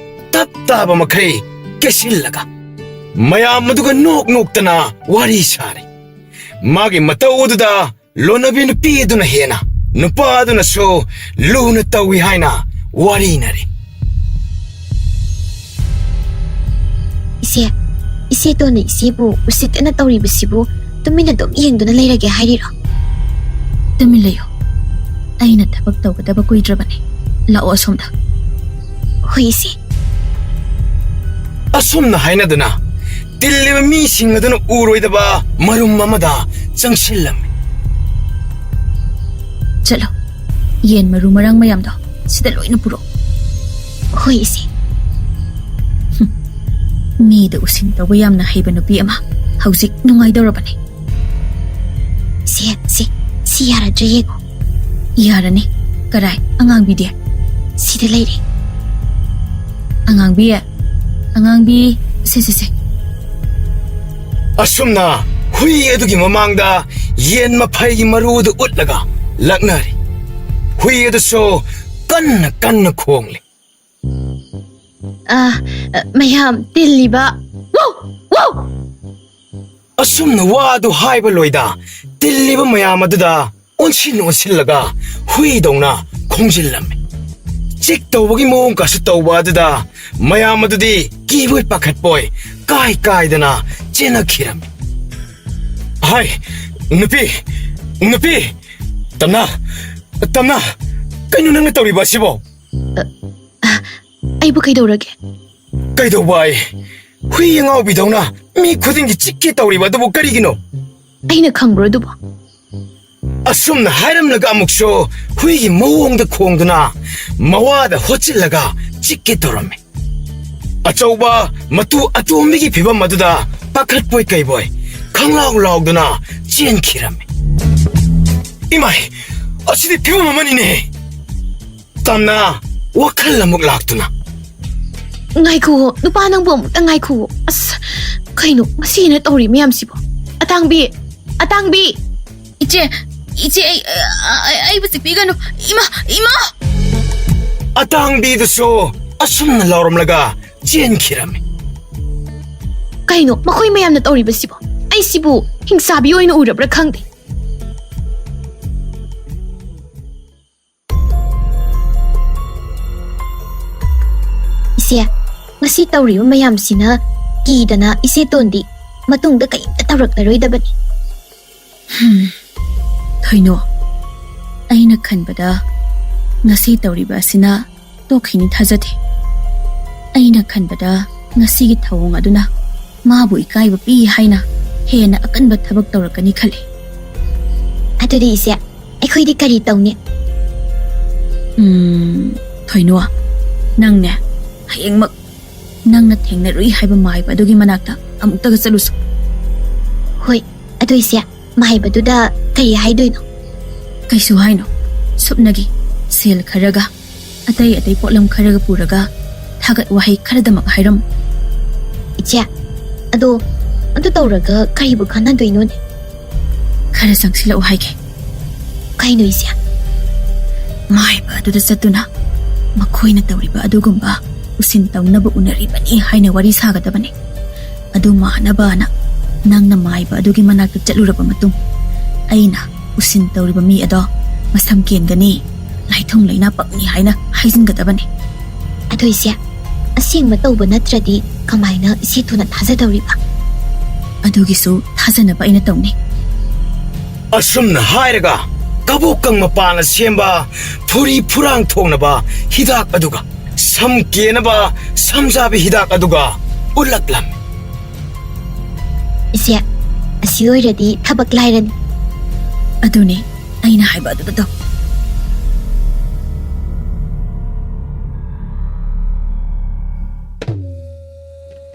ꯇꯞ ꯇꯥꯕ ꯃꯈꯩ ꯀꯦꯁꯤꯜꯂꯒ ꯃꯌꯥꯝ ꯑꯗꯨꯒ ꯅꯣꯛ ꯅꯣꯛꯇꯅ ꯋꯥꯔꯤ ꯁꯥꯔꯤ ꯃꯥꯒꯤ ꯃꯇꯧ ꯑꯗꯨꯗ ꯂꯣꯟꯅꯕꯤ ꯅꯨꯄꯤ ꯑꯗꯨꯅ ꯍꯦꯟꯅ ꯅꯨꯄꯥ ꯑꯗꯨꯅꯁꯨ ꯂꯨꯅ ꯇꯧꯏ ꯍꯥꯏꯅ ꯋꯥꯔꯤꯅꯔꯤ ꯏꯆꯦ ꯏꯆꯦꯇꯣꯟꯅ ꯏꯆꯦꯕꯨ ꯎꯁꯤꯠꯇꯅ ꯇꯧꯔꯤꯕꯁꯤꯕꯨ ꯇꯨꯃꯤꯟꯅ ꯑꯗꯨꯝ ꯌꯦꯡꯗꯨꯅ ꯂꯩꯔꯒꯦ ꯍꯥꯏꯔꯤꯔꯣ ꯇꯨꯃꯤꯟ ꯂꯩꯌꯣ ꯑꯩꯅ ꯊꯕꯛ ꯇꯧꯒꯗꯕ ꯀꯨꯏꯗ꯭ꯔꯕꯅꯤ ꯂꯥꯛꯑꯣ ꯑꯁꯣꯝꯗ ꯍꯣꯏ ꯏꯆꯦ ꯑꯁꯨꯝꯅ ꯍꯥꯏꯅꯗꯨꯅ ꯇꯤꯜꯂꯤꯕ ꯃꯤꯁꯤꯡ ꯑꯗꯨꯅ ꯎꯔꯣꯏꯗꯕ ꯃꯔꯨꯝ ꯑꯃꯗ ꯆꯪꯁꯤꯜꯂꯝꯃꯤ ꯆꯠꯂꯣ ꯌꯦꯟ ꯃꯔꯨ ꯃꯔꯥꯡ ꯃꯌꯥꯝꯗꯣ ꯁꯤꯗ ꯂꯣꯏꯅ ꯄꯨꯔꯛꯑꯣ ꯍꯣꯏ ꯏꯆꯦ ꯃꯤꯗ ꯎꯁꯤꯟ ꯇꯧꯕ ꯌꯥꯝꯅ ꯍꯩꯕ ꯅꯨꯄꯤ ꯑꯃ ꯍꯧꯖꯤꯛ ꯅꯨꯡꯉꯥꯏꯗꯧꯔꯕꯅꯤ ꯁꯤ ꯌꯥꯔꯗ꯭ꯔꯦ ꯌꯦꯡꯉꯣ ꯌꯥꯔꯅꯤ ꯀꯔꯥꯏ ꯑꯉꯥꯡꯕꯤꯗꯤ ꯁꯤꯗ ꯂꯩꯔꯦ ꯑꯉꯥꯡꯕꯤ ꯁꯦ ꯑꯁꯨꯝꯅ ꯍꯨꯏ ꯑꯗꯨꯒꯤ ꯃꯃꯥꯡꯗ ꯌꯦꯟ ꯃꯐꯩꯒꯤ ꯃꯔꯨꯗꯨ ꯎꯠꯂꯒ ꯂꯛꯅꯔꯤ ꯍꯨꯏ ꯑꯗꯨꯁꯨ ꯀꯟꯅ ꯀꯟꯅ ꯈꯣꯡꯂꯤ ꯃꯌꯥꯝ ꯇꯤꯜꯂꯤꯕ ꯑꯁꯨꯝꯅ ꯋꯥꯗꯨ ꯍꯥꯏꯕ ꯂꯣꯏꯗ ꯇꯤꯜꯂꯤꯕ ꯃꯌꯥꯝ ꯑꯗꯨꯗ ꯑꯣꯟꯁꯤꯜꯂꯒ ꯍꯨꯏꯗꯧꯅ ꯈꯣꯡꯖꯤꯜꯂꯝꯃꯤ ꯆꯤꯛ ꯇꯧꯕꯒꯤ ꯃꯑꯣꯡ ꯀꯁꯨ ꯇꯧꯕ ꯑꯗꯨꯗ ꯃꯌꯥꯝ ꯑꯗꯨꯗꯤ ꯀꯤꯕꯣꯏ ꯄꯥꯈꯠꯄꯣꯏ ꯀꯥꯏꯗꯅ ꯆꯦꯟꯅꯈꯤꯔꯝꯃꯤ ꯍꯥꯏ ꯅꯨꯄꯤ ꯇꯝꯅꯥ ꯀꯩꯅꯣ ꯅꯪꯅ ꯇꯧꯔꯤꯕ ꯑꯁꯤꯕꯣ ꯑꯩꯕꯨ ꯀꯩꯗꯧꯔꯒꯦ ꯀꯩꯗꯧꯕ ꯑꯩ ꯍꯨꯏ ꯑꯉꯥꯎꯕꯤꯗꯧꯅ ꯃꯤ ꯈꯨꯗꯤꯡꯒꯤ ꯆꯤꯛꯀꯦ ꯇꯧꯔꯤꯕ ꯑꯗꯨꯕꯨ ꯀꯔꯤꯒꯤꯅꯣ ꯑꯩꯅ ꯈꯪꯕ꯭ꯔꯣ ꯑꯗꯨꯕꯨ ꯑꯁꯨꯝꯅ ꯍꯥꯏꯔꯝꯂꯒ ꯑꯃꯨꯛꯁꯨ ꯍꯨꯏꯒꯤ ꯃꯑꯣꯡꯗ ꯈꯣꯡꯗꯨꯅ ꯃꯋꯥꯗ ꯍꯣꯠꯆꯤꯜꯂꯒ ꯆꯤꯛꯀꯦ ꯇꯧꯔꯝꯃꯤ ꯑꯆꯧꯕ ꯃꯇꯨ ꯑꯇꯣꯝꯕꯤꯒꯤ ꯐꯤꯕꯝ ꯑꯗꯨꯗ ꯄꯥꯈꯠꯄꯣꯏ ꯀꯩꯕꯣꯏ ꯈꯪꯂꯥꯎ ꯂꯥꯎꯗꯨꯅ ꯆꯦꯟꯈꯤꯔꯝꯃꯤ ꯏꯃꯥꯏ ꯑꯁꯤꯗꯤ ꯐꯤꯕꯝ ꯑꯃꯅꯤꯅꯦ ꯇꯝꯅ ꯋꯥꯈꯜ ꯑꯃꯨꯛ ꯂꯥꯛꯇꯨꯅ ꯉꯥꯏꯈꯨꯋꯣ ꯅꯨꯄꯥ ꯅꯪꯕꯨ ꯑꯃꯨꯛꯇ ꯉꯥꯏꯈꯨꯋꯣ ꯑꯁ ꯀꯩꯅꯣ ꯉꯁꯤꯅ ꯇꯧꯔꯤ ꯃꯌꯥꯝꯁꯤꯕꯣ ꯑꯇꯥꯡꯕꯤ ꯏꯆꯦ ꯑꯩꯕꯨ ꯆꯤꯛꯄꯤꯒꯅꯨ ꯏꯃꯥ ꯑꯇꯥꯡꯕꯤꯗꯨꯁꯨ ꯑꯁꯨꯝꯅ ꯂꯥꯎꯔꯝꯂꯒ ꯆꯦꯟꯈꯤꯔꯝꯃꯤ ꯀꯩꯅꯣ ꯃꯈꯣꯏ ꯃꯌꯥꯝꯅ ꯇꯧꯔꯤꯕꯁꯤꯕꯣ ꯑꯩꯁꯤꯕꯨ ꯍꯤꯡꯁꯥꯕꯤ ꯑꯣꯏꯅ ꯎꯔꯕ꯭ꯔꯥ ꯈꯪꯗꯦ ꯏꯆꯦ ꯉꯁꯤ ꯇꯧꯔꯤꯕ ꯃꯌꯥꯝꯁꯤꯅ ꯀꯤꯗꯅ ꯏꯆꯦꯇꯣꯟꯗꯤ ꯃꯇꯨꯡꯗ ꯀꯩꯝꯇ ꯇꯧꯔꯛꯂꯔꯣꯏꯗꯕꯅꯤ ꯊꯣꯏꯅꯣ ꯑꯩꯅ ꯈꯟꯕꯗ ꯉꯁꯤ ꯇꯧꯔꯤꯕ ꯑꯁꯤꯅ ꯇꯣꯛꯈꯤꯅꯤ ꯊꯥꯖꯗꯦ ꯑꯩꯅ ꯈꯟꯕꯗ ꯉꯁꯤꯒꯤ ꯊꯧꯑꯣꯡ ꯑꯗꯨꯅ ꯃꯥꯕꯨ ꯏꯀꯥꯏꯕ ꯄꯤ ꯍꯥꯏꯅ ꯍꯦꯟꯅ ꯑꯀꯟꯕ ꯊꯕꯛ ꯇꯧꯔꯛꯀꯅꯤ ꯈꯜꯂꯤ ꯑꯗꯨꯗꯤ ꯏꯆꯦ ꯑꯩꯈꯣꯏꯗꯤ ꯀꯔꯤ ꯇꯧꯅꯤ ꯊꯣꯏꯅꯣ ꯅꯪꯅꯦ ꯍꯌꯦꯡꯃꯛ ꯅꯪꯅ ꯊꯦꯡꯅꯔꯨꯏ ꯍꯥꯏꯕ ꯃꯥꯏꯕ ꯑꯗꯨꯒꯤ ꯃꯅꯥꯛꯇ ꯑꯃꯨꯛꯇꯒ ꯆꯠꯂꯨꯁꯨ. ꯍꯣꯏ, ꯑꯗꯣ ꯏꯆꯦ, ꯃꯥꯏꯕꯗꯨꯗ ꯀꯔꯤ ꯍꯥꯏꯗꯣꯏꯅꯣ? ꯀꯩꯁꯨ ꯍꯥꯏꯅꯣ. ꯁꯨꯞꯅꯒꯤ ꯁꯦꯜ ꯈꯔꯒ ꯑꯇꯩ ꯑꯇꯩ ꯄꯣꯠꯂꯝ ꯈꯔꯒ ꯄꯨꯔꯒ ꯊꯥꯒꯠ ꯋꯥꯍꯩ ꯈꯔꯗꯃꯛ ꯍꯥꯏꯔꯝꯃꯨ. ꯏꯆꯦ, ꯑꯗꯣ ꯇꯧꯔꯒ ꯀꯔꯤꯕꯨ ꯀꯥꯟꯅꯗꯣꯏꯅꯣꯅꯦ? ꯈꯔ ꯆꯪꯁꯤꯜꯂꯛꯎ ꯍꯥꯏꯒꯦ. ꯀꯩꯅꯣ ꯏꯆꯦ? ꯃꯥꯏꯕ ꯑꯗꯨꯗ ꯆꯠꯇꯨꯅ ꯃꯈꯣꯏꯅ ꯇꯧꯔꯤꯕ ꯑꯗꯨꯒꯨꯝꯕ ꯎꯁꯤꯟ ꯇꯧꯅꯕ ꯎꯅꯔꯤꯕꯅꯤ ꯍꯥꯏꯅ ꯋꯥꯔꯤ ꯁꯥꯒꯗꯕꯅꯤ. ꯑꯗꯨ ꯃꯥꯟꯅꯕꯅ ꯅꯪꯅ ꯃꯥꯏꯕ ꯑꯗꯨꯒꯤ ꯃꯅꯥꯛꯇ ꯆꯠꯂꯨꯔꯕ ꯃꯇꯨꯡ ꯑꯩꯅ ꯎꯁꯤꯟ ꯇꯧꯔꯤꯕ ꯃꯤ ꯑꯗꯣ ꯃꯁꯝ ꯀꯦꯟꯒꯅꯤ, ꯂꯥꯏꯊꯨꯡ ꯂꯩꯅꯥ ꯄꯛꯅꯤ ꯍꯥꯏꯅ ꯍꯥꯏꯖꯤꯟꯒꯗꯕꯅꯤ. ꯑꯗꯣ ꯏꯆꯦ, ꯑꯁꯦꯡꯕ ꯇꯧꯕ ꯅꯠꯇ꯭ꯔꯗꯤ ꯀꯃꯥꯏꯅ ꯏꯆꯦ ꯊꯨꯅ ꯊꯥꯖꯗꯧꯔꯤꯕ? ꯑꯗꯨꯒꯤꯁꯨ ꯊꯥꯖꯅꯕ ꯑꯩꯅ ꯇꯧꯅꯤ. ꯑꯁꯨꯝꯅ ꯍꯥꯏꯔꯒ ꯀꯕꯣꯀꯪ ꯃꯄꯥꯅ ꯁꯦꯝꯕ ꯐꯨꯔꯤ ꯐꯨꯔꯥꯡ ꯊꯣꯛꯅꯕ ꯍꯤꯗꯥꯛ ꯑꯗꯨꯒ ꯁꯝ ꯀꯦꯅꯕ ꯁꯝꯖꯥꯕꯤ ꯍꯤꯗꯥꯛ ꯑꯗꯨꯒ ꯎꯠꯂꯛꯂꯝꯃꯤ. ꯏꯆꯦ, ꯑꯁꯤ ꯑꯣꯏꯔꯗꯤ ꯊꯕꯛ ꯂꯥꯏꯔꯅꯤ. ꯑꯗꯨꯅꯤ ꯑꯩꯅ ꯍꯥꯏꯕ ꯑꯗꯨꯗ ꯇꯧ.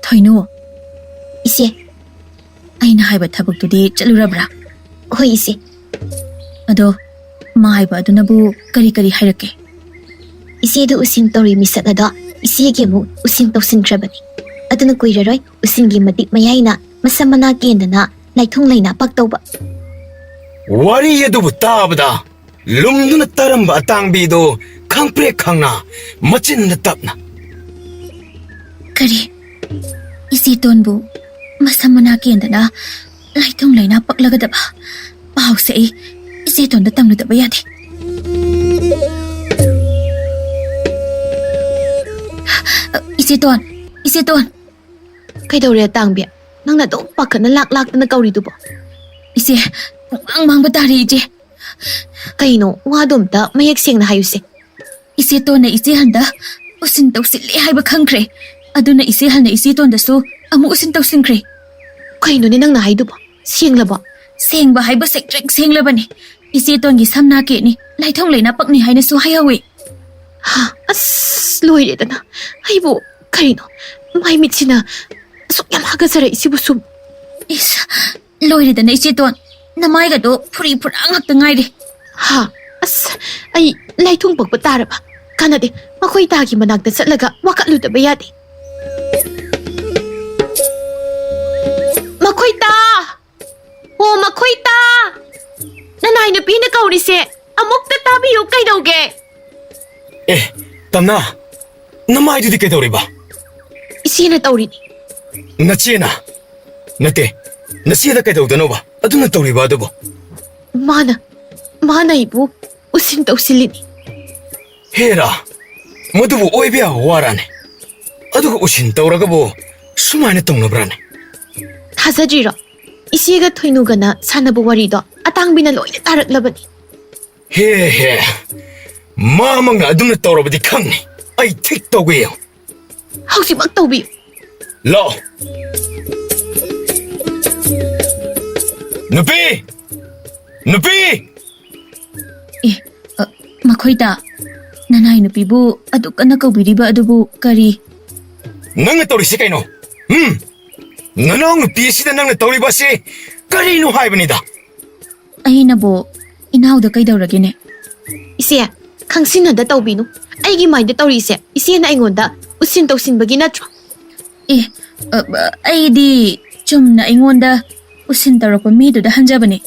ꯊꯣꯏꯅꯨ, ꯏꯆꯦ. ꯑꯩꯅ ꯍꯥꯏꯕ ꯊꯕꯛꯇꯨꯗꯤ ꯆꯠꯂꯨꯔꯕ꯭ꯔꯥ? ꯍꯣꯏ ꯏꯆꯦ. ꯑꯗꯣ ꯃꯥꯏꯕ ꯑꯗꯨꯅꯕꯨ ꯀꯔꯤ ꯀꯔꯤ ꯍꯥꯏꯔꯛꯀꯦ? ꯏꯆꯦꯗ ꯎꯁꯤꯟ ꯇꯧꯔꯤ ꯃꯤꯁꯛ ꯑꯗꯣ ꯏꯆꯦꯒꯤ ꯑꯃꯨꯛ ꯎꯁꯤꯟ ꯇꯧꯁꯤꯟꯈ꯭ꯔꯕꯅꯤ. ꯑꯗꯨꯅ ꯀꯨꯏꯔꯔꯣꯏ ꯎꯁꯤꯟꯒꯤ ꯃꯇꯤꯛ ꯃꯌꯥꯏꯅ ꯃꯁꯝ ꯃꯅꯥ ꯀꯦꯟꯗꯅ ꯂꯥꯏꯊꯨꯡ ꯂꯩꯅꯥ ꯄꯛꯇꯧꯕ. ꯋꯥꯔꯤ ꯑꯗꯨꯕꯨ ꯇꯥꯕꯗ ꯂꯨꯝꯗꯨꯅ ꯇꯔꯝꯕ ꯑꯇꯥꯡꯕꯤꯗꯣ ꯈꯪꯄ꯭ꯔꯦꯛ ꯈꯪꯅ ꯃꯆꯤꯟꯗ ꯇꯞꯅ, ꯀꯔꯤ? ꯏꯆꯦꯇꯣꯟꯕꯨ ꯃꯁꯝ ꯃꯅꯥ ꯀꯦꯟꯗꯅ ꯂꯥꯏꯊꯨꯡ ꯂꯩꯅꯥ ꯄꯛꯂꯒꯗꯕ ꯄꯥꯎꯁꯦ ꯑꯩ ꯏꯆꯦꯇꯣꯟꯗ ꯇꯝꯂꯨꯗꯕ ꯌꯥꯗꯦ. ꯏꯆꯦꯇꯣꯟ. ꯀꯩꯗꯧꯔꯦ ꯑꯇꯥꯡꯕꯤ? ꯅꯪꯅ ꯑꯗꯨꯝ ꯄꯥꯈꯠꯅ ꯂꯥꯛꯇꯅ ꯀꯧꯔꯤꯗꯨꯕꯣ? ꯏꯆꯦ, ꯄꯨꯡꯃꯥꯡ ꯃꯥꯡꯕ ꯇꯥꯔꯦ ꯏꯆꯦ. ꯀꯩꯅꯣ, ꯋꯥꯗꯣ ꯑꯝꯇ ꯃꯌꯦꯛ ꯁꯦꯡꯅ ꯍꯥꯏꯌꯨꯁꯦ. ꯏꯆꯦꯇꯣꯟꯅ ꯏꯆꯦꯍꯟꯗ ꯎꯁꯤꯟ ꯇꯧꯁꯤꯜꯂꯦ ꯍꯥꯏꯕ ꯈꯪꯈ꯭ꯔꯦ. ꯑꯗꯨꯅ ꯏꯆꯦꯍꯟꯅ ꯏꯆꯦꯇꯣꯟꯗꯁꯨ ꯑꯃꯨꯛ ꯎꯁꯤꯟ ꯇꯧꯁꯤꯟꯈ꯭ꯔꯦ. ꯀꯩꯅꯣꯅꯦ ꯅꯪꯅ ꯍꯥꯏꯗꯨꯕꯣ? ꯁꯦꯡꯂꯕꯣ? ꯁꯦꯡꯕ ꯍꯥꯏꯕ ꯁꯦꯡꯇ꯭ꯔꯤꯛ ꯁꯦꯡꯂꯕꯅꯤ. ꯏꯆꯦꯇꯣꯟꯒꯤ ꯁꯝꯅꯥ ꯀꯦꯠꯅꯤ, ꯂꯥꯏꯊꯨꯡ ꯂꯩꯅꯥ ꯄꯛꯅꯤ ꯍꯥꯏꯅꯁꯨ ꯍꯥꯏꯍꯧꯋꯤ. ꯑꯁ, ꯂꯣꯏꯔꯦꯗꯅ. ꯑꯩꯕꯨ ꯀꯔꯤꯅꯣ ꯃꯥꯏ ꯃꯤꯠꯁꯤꯅ ꯑꯁꯨꯛ ꯌꯥꯝ ꯍꯥꯒꯠꯆꯔꯛꯏ ꯁꯤꯕꯨ ꯁꯨꯝ. ꯏꯁ, ꯂꯣꯏꯔꯦꯗꯅ ꯏꯆꯦꯇꯣꯟ. ꯅꯃꯥꯏꯒꯗꯣ ꯐꯨꯔꯤ ꯐꯨꯔꯥ ꯉꯥꯛꯇ ꯉꯥꯏꯔꯦ. ꯑꯁ, ꯑꯩ ꯂꯥꯏꯊꯨꯡ ꯄꯛꯄ ꯇꯥꯔꯕ? ꯀꯥꯟꯅꯗꯦ, ꯃꯈꯣꯏ ꯇꯥꯒꯤ ꯃꯅꯥꯛꯇ ꯆꯠꯂꯒ ꯋꯥꯀꯠꯂꯨꯗꯕ ꯌꯥꯗꯦ. ꯃꯈꯣꯏ ꯇꯥ! ꯑꯣ, ꯃꯈꯣꯏ ꯇꯥ! ꯅꯅꯥꯏ ꯅꯨꯄꯤꯅ ꯀꯧꯔꯤꯁꯦ ꯑꯃꯨꯛꯇ ꯇꯥꯕꯤꯌꯨ, ꯀꯩꯗꯧꯒꯦ? ꯑꯦ, ꯇꯝꯅꯥ, ꯅꯃꯥꯏꯗꯨꯗꯤ ꯀꯩꯗꯧꯔꯤꯕ? ꯏꯆꯦꯅ ꯇꯧꯔꯤꯅꯤ. ꯅꯆꯦꯅ? ꯅꯠꯇꯦ, ꯅꯆꯦꯗ ꯀꯩꯗꯧꯗꯅꯣꯕ ꯑꯗꯨꯅ ꯇꯧꯔꯤꯕ ꯑꯗꯨꯕꯨ? ꯃꯥꯅ ꯑꯩꯕꯨ ꯎꯁꯤꯟ ꯇꯧꯁꯤꯜꯂꯤꯅꯤ. ꯍꯦꯔꯥ, ꯃꯗꯨꯕꯨ ꯑꯣꯏꯕ ꯌꯥꯕ ꯋꯥꯔꯥꯅꯦ? ꯑꯗꯨꯒ ꯎꯁꯤꯟ ꯇꯧꯔꯒꯕꯨ ꯁꯨꯃꯥꯏꯅ ꯇꯧꯅꯕ꯭ꯔꯥꯅꯦ? ꯊꯥꯖꯗ꯭ꯔꯤꯔꯣ? ꯏꯆꯦꯒ ꯊꯣꯏꯅꯨꯒꯅ ꯁꯥꯟꯅꯕ ꯋꯥꯔꯤꯗꯣ ꯑꯇꯥꯡꯕꯤꯅ ꯂꯣꯏꯅ ꯇꯥꯔꯛꯂꯕꯅꯤ. ꯍꯦ, ꯃꯥꯃꯛꯅ ꯑꯗꯨꯝꯅ ꯇꯧꯔꯕꯗꯤ ꯈꯪꯅꯤ. ꯑꯩ ꯊꯤꯛ ꯇꯧꯒꯦ ꯌꯦꯡꯉꯨ. ꯍꯧꯖꯤꯛꯃꯛ ꯇꯧꯕꯤꯌꯨ. ꯂꯥꯛꯑꯣ. ꯅꯨꯄꯤ! ꯅꯨꯄꯤ! ꯃꯈꯣꯏꯗ ꯅꯅꯥꯏ ꯅꯨꯄꯤꯕꯨ ꯑꯗꯨꯛ ꯀꯟꯅ ꯀꯧꯕꯤꯔꯤꯕ ꯑꯗꯨꯕꯨ ꯀꯔꯤ? ꯅꯪꯅ ꯇꯧꯔꯤꯁꯤ ꯀꯩꯅꯣ? ꯅꯅꯥꯎ ꯅꯨꯄꯤ ꯑꯁꯤꯗ ꯅꯪꯅ ꯇꯧꯔꯤꯕ ꯑꯁꯤ ꯀꯔꯤꯅꯣ ꯍꯥꯏꯕꯅꯤꯗ? ꯑꯩꯅꯕꯨ ꯏꯅꯥꯎꯗ ꯀꯩꯗꯧꯔꯒꯦꯅꯦ? ꯏꯆꯦ, ꯈꯪꯁꯤꯟꯅꯗ ꯇꯧꯕꯤꯅꯨ. ꯑꯩꯒꯤ ꯃꯥꯏꯗ ꯇꯧꯔꯤꯁꯦ ꯏꯆꯦꯅ ꯑꯩꯉꯣꯟꯗ ꯎꯁꯤꯟ ꯇꯧꯁꯤꯟꯕꯒꯤ ꯅꯠꯇ꯭ꯔꯣ? ꯑꯩꯗꯤ ꯆꯨꯝꯅ ꯑꯩꯉꯣꯟꯗ ꯎꯁꯤꯟ ꯇꯧꯔꯛꯄ ꯃꯤꯗꯨꯗ ꯍꯟꯖꯕꯅꯦ.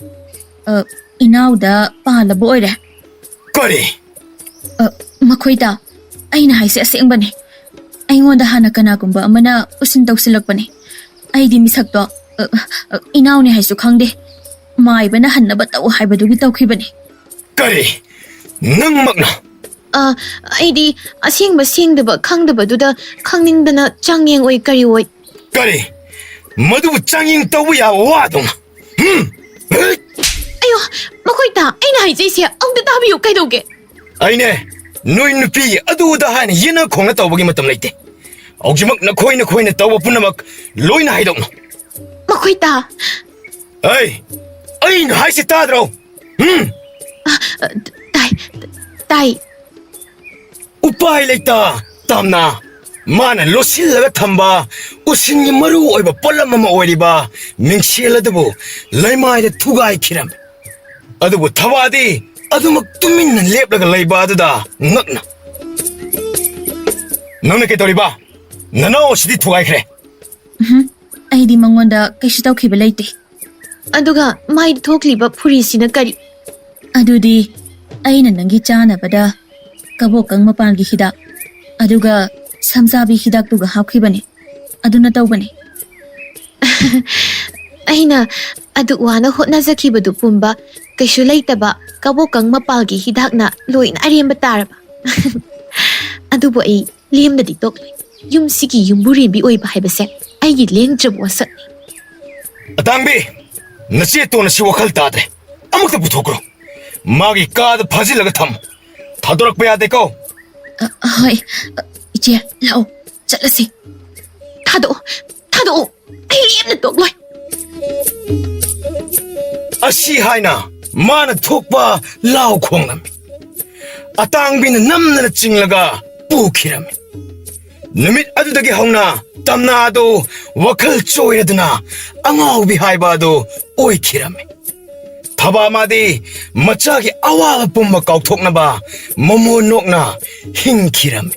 ꯏꯅꯥꯎꯗ ꯄꯥꯜꯂꯕ ꯑꯣꯏꯔꯦ. ꯀꯔꯤ? ꯃꯈꯣꯏꯗ ꯑꯩꯅ ꯍꯥꯏꯁꯦ ꯑꯁꯦꯡꯕꯅꯦ. ꯑꯩꯉꯣꯟꯗ ꯍꯥꯟꯅ ꯀꯅꯥꯒꯨꯝꯕ ꯑꯃꯅ ꯎꯁꯤꯟ ꯇꯧꯁꯤꯜꯂꯛꯄꯅꯦ. ꯑꯩꯗꯤ ꯃꯤꯁꯛꯇꯣ ꯏꯅꯥꯎꯅꯦ ꯍꯥꯏꯁꯨ ꯈꯪꯗꯦ. ꯃꯥꯏꯕꯅ ꯍꯟꯅꯕ ꯇꯧ ꯍꯥꯏꯕꯗꯨꯒꯤ ꯇꯧꯈꯤꯕꯅꯦ. ꯀꯔꯤ? ꯅꯪꯃꯛꯅ? ꯑꯩꯗꯤ ꯑꯁꯦꯡꯕ ꯁꯦꯡꯗꯕ ꯈꯪꯗꯕꯗꯨꯗ ꯈꯪꯅꯤꯡꯗꯅ ꯆꯥꯡꯌꯦꯡ ꯑꯣꯏ ꯀꯔꯤ ꯑꯣꯏ. ꯀꯔꯤ? ꯃꯗꯨꯕꯨ ꯆꯥꯡꯌꯦꯡ ꯇꯧꯕ ꯌꯥꯕ ꯋꯥꯗꯧꯅ? ꯑꯌꯣ, ꯃꯈꯣꯏꯇ, ꯑꯩꯅ ꯍꯥꯏꯖꯩꯁꯦ ꯑꯃꯨꯛꯇ ꯇꯥꯕꯤꯌꯨ, ꯀꯩꯗꯧꯒꯦ? ꯑꯩꯅꯦ, ꯅꯣꯏ ꯅꯨꯄꯤꯒꯤ ꯑꯗꯨꯗ ꯍꯥꯏꯅ ꯌꯦꯟꯅ ꯈꯣꯡꯅ ꯇꯧꯕꯒꯤ ꯃꯇꯝ ꯂꯩꯇꯦ. ꯍꯧꯖꯤꯛꯃꯛ ꯅꯈꯣꯏꯅ ꯇꯧꯕ ꯄꯨꯝꯅꯃꯛ ꯂꯣꯏꯅ ꯍꯥꯏꯗꯧꯅ. ꯃꯈꯣꯏꯇ! ꯑꯩꯅ ꯍꯥꯏꯁꯤ ꯇꯥꯗ꯭ꯔꯣ? ꯇꯥꯏ. ꯎꯄꯥꯏ ꯂꯩꯇ, ꯇꯝꯅꯥ. ꯃꯥꯅ ꯂꯣꯠꯁꯤꯜꯂꯒ ꯊꯝꯕ ꯎꯁꯤꯟꯒꯤ ꯃꯔꯨ ꯑꯣꯏꯕ ꯄꯣꯠꯂꯝ ꯑꯃ ꯑꯣꯏꯔꯤꯕ ꯃꯤꯡꯁꯦꯜ ꯑꯗꯨꯕꯨ ꯂꯩꯃꯥꯏꯗ ꯊꯨꯒꯥꯏꯈꯤꯔꯝꯃꯤ ꯑꯗꯨꯕꯨ ꯊꯕꯥꯗꯤ ꯑꯗꯨꯃꯛ ꯇꯨꯃꯤꯟꯅ ꯂꯦꯞꯂꯒ ꯂꯩꯕ ꯑꯗꯨꯗ ꯉꯛꯅ ꯅꯪꯅ ꯀꯩꯗꯧꯔꯤꯕ ꯅꯅꯥꯎ ꯑꯁꯤꯗꯤ ꯊꯨꯒꯥꯏꯈ꯭ꯔꯦ ꯑꯩꯗꯤ ꯃꯉꯣꯟꯗ ꯀꯩꯁꯨ ꯇꯧꯈꯤꯕ ꯂꯩꯇꯦ ꯑꯗꯨꯒ ꯃꯥꯏꯗ ꯊꯣꯛꯂꯤꯕ ꯐꯨꯔꯤꯁꯤꯅ ꯀꯔꯤ? ꯑꯗꯨꯗꯤ ꯑꯩꯅ ꯅꯪꯒꯤ ꯆꯥꯅꯕꯗ ꯀꯕꯣꯀꯪ ꯃꯄꯥꯟꯒꯤ ꯍꯤꯗꯥꯛ ꯑꯗꯨꯒ ꯁꯝꯖꯥꯕꯤ ꯍꯤꯗꯥꯛꯇꯨꯒ ꯍꯥꯞꯈꯤꯕꯅꯦ ꯑꯗꯨꯅ ꯇꯧꯕꯅꯦ ꯑꯩꯅ ꯑꯗꯨꯛ ꯋꯥꯅ ꯍꯣꯠꯅꯖꯈꯤꯕꯗꯨ ꯄꯨꯝꯕ ꯀꯩꯁꯨ ꯂꯩꯇꯕ ꯀꯕꯣꯀꯪ ꯃꯄꯥꯜꯒꯤ ꯍꯤꯗꯥꯛꯅ ꯂꯣꯏꯅ ꯑꯔꯦꯝꯕ ꯇꯥꯔꯕ ꯑꯗꯨꯕꯨ ꯑꯩ ꯂꯦꯝꯅꯗꯤ ꯇꯣꯛꯂꯣꯏ ꯌꯨꯝꯁꯤꯒꯤ ꯌꯨꯝꯕꯨꯔꯦꯝꯕꯤ ꯑꯣꯏꯕ ꯍꯥꯏꯕꯁꯦ ꯑꯩꯒꯤ ꯂꯦꯡꯗ꯭ꯔꯕ ꯋꯥꯁꯛꯅꯤ ꯑꯇꯥꯡꯕꯤ ꯅꯆꯦ ꯇꯣꯟ ꯑꯁꯤ ꯋꯥꯈꯜ ꯇꯥꯗ꯭ꯔꯦ ꯑꯃꯨꯛꯇ ꯄꯨꯊꯣꯛꯈ꯭ꯔꯣ ꯃꯥꯒꯤ ꯀꯥꯗ ꯐꯥꯖꯤꯜꯂꯒ ꯊꯝꯃꯨ ꯊꯥꯗꯣꯔꯛꯄ ꯌꯥꯗꯦꯀꯣ ꯍꯣꯏ ꯏꯆꯦ ꯂꯥꯛꯑꯣ ꯆꯠꯂꯁꯤ ꯊꯥꯗꯣꯛꯑꯣ ꯑꯩ ꯂꯦꯝꯅ ꯇꯣꯛꯂꯣꯏ ꯑꯁꯤ ꯍꯥꯏꯅ ꯃꯥꯅ ꯊꯣꯛꯄ ꯂꯥꯎ ꯈꯣꯡꯂꯝꯃꯤ ꯑꯇꯥꯡꯕꯤꯅ ꯅꯝꯗꯅ ꯆꯤꯡꯂꯒ ꯄꯨꯈꯤꯔꯝꯃꯤ ꯅꯨꯃꯤꯠ ꯑꯗꯨꯗꯒꯤ ꯍꯧꯅ ꯇꯝꯅꯥ ꯑꯗꯨ ꯋꯥꯈꯜ ꯆꯣꯏꯔꯗꯨꯅ ꯑꯉꯥꯎꯕꯤ ꯍꯥꯏꯕ ꯑꯗꯨ ꯑꯣꯏꯈꯤꯔꯝꯃꯤ ꯊꯕꯥ ꯃꯥꯗꯤ ꯃꯆꯥꯒꯤ ꯑꯋꯥꯕ ꯄꯨꯝꯕ ꯀꯥꯎꯊꯣꯛꯅꯕ ꯃꯃꯣꯟ ꯅꯣꯛꯅ ꯍꯤꯡꯈꯤꯔꯝꯃꯤ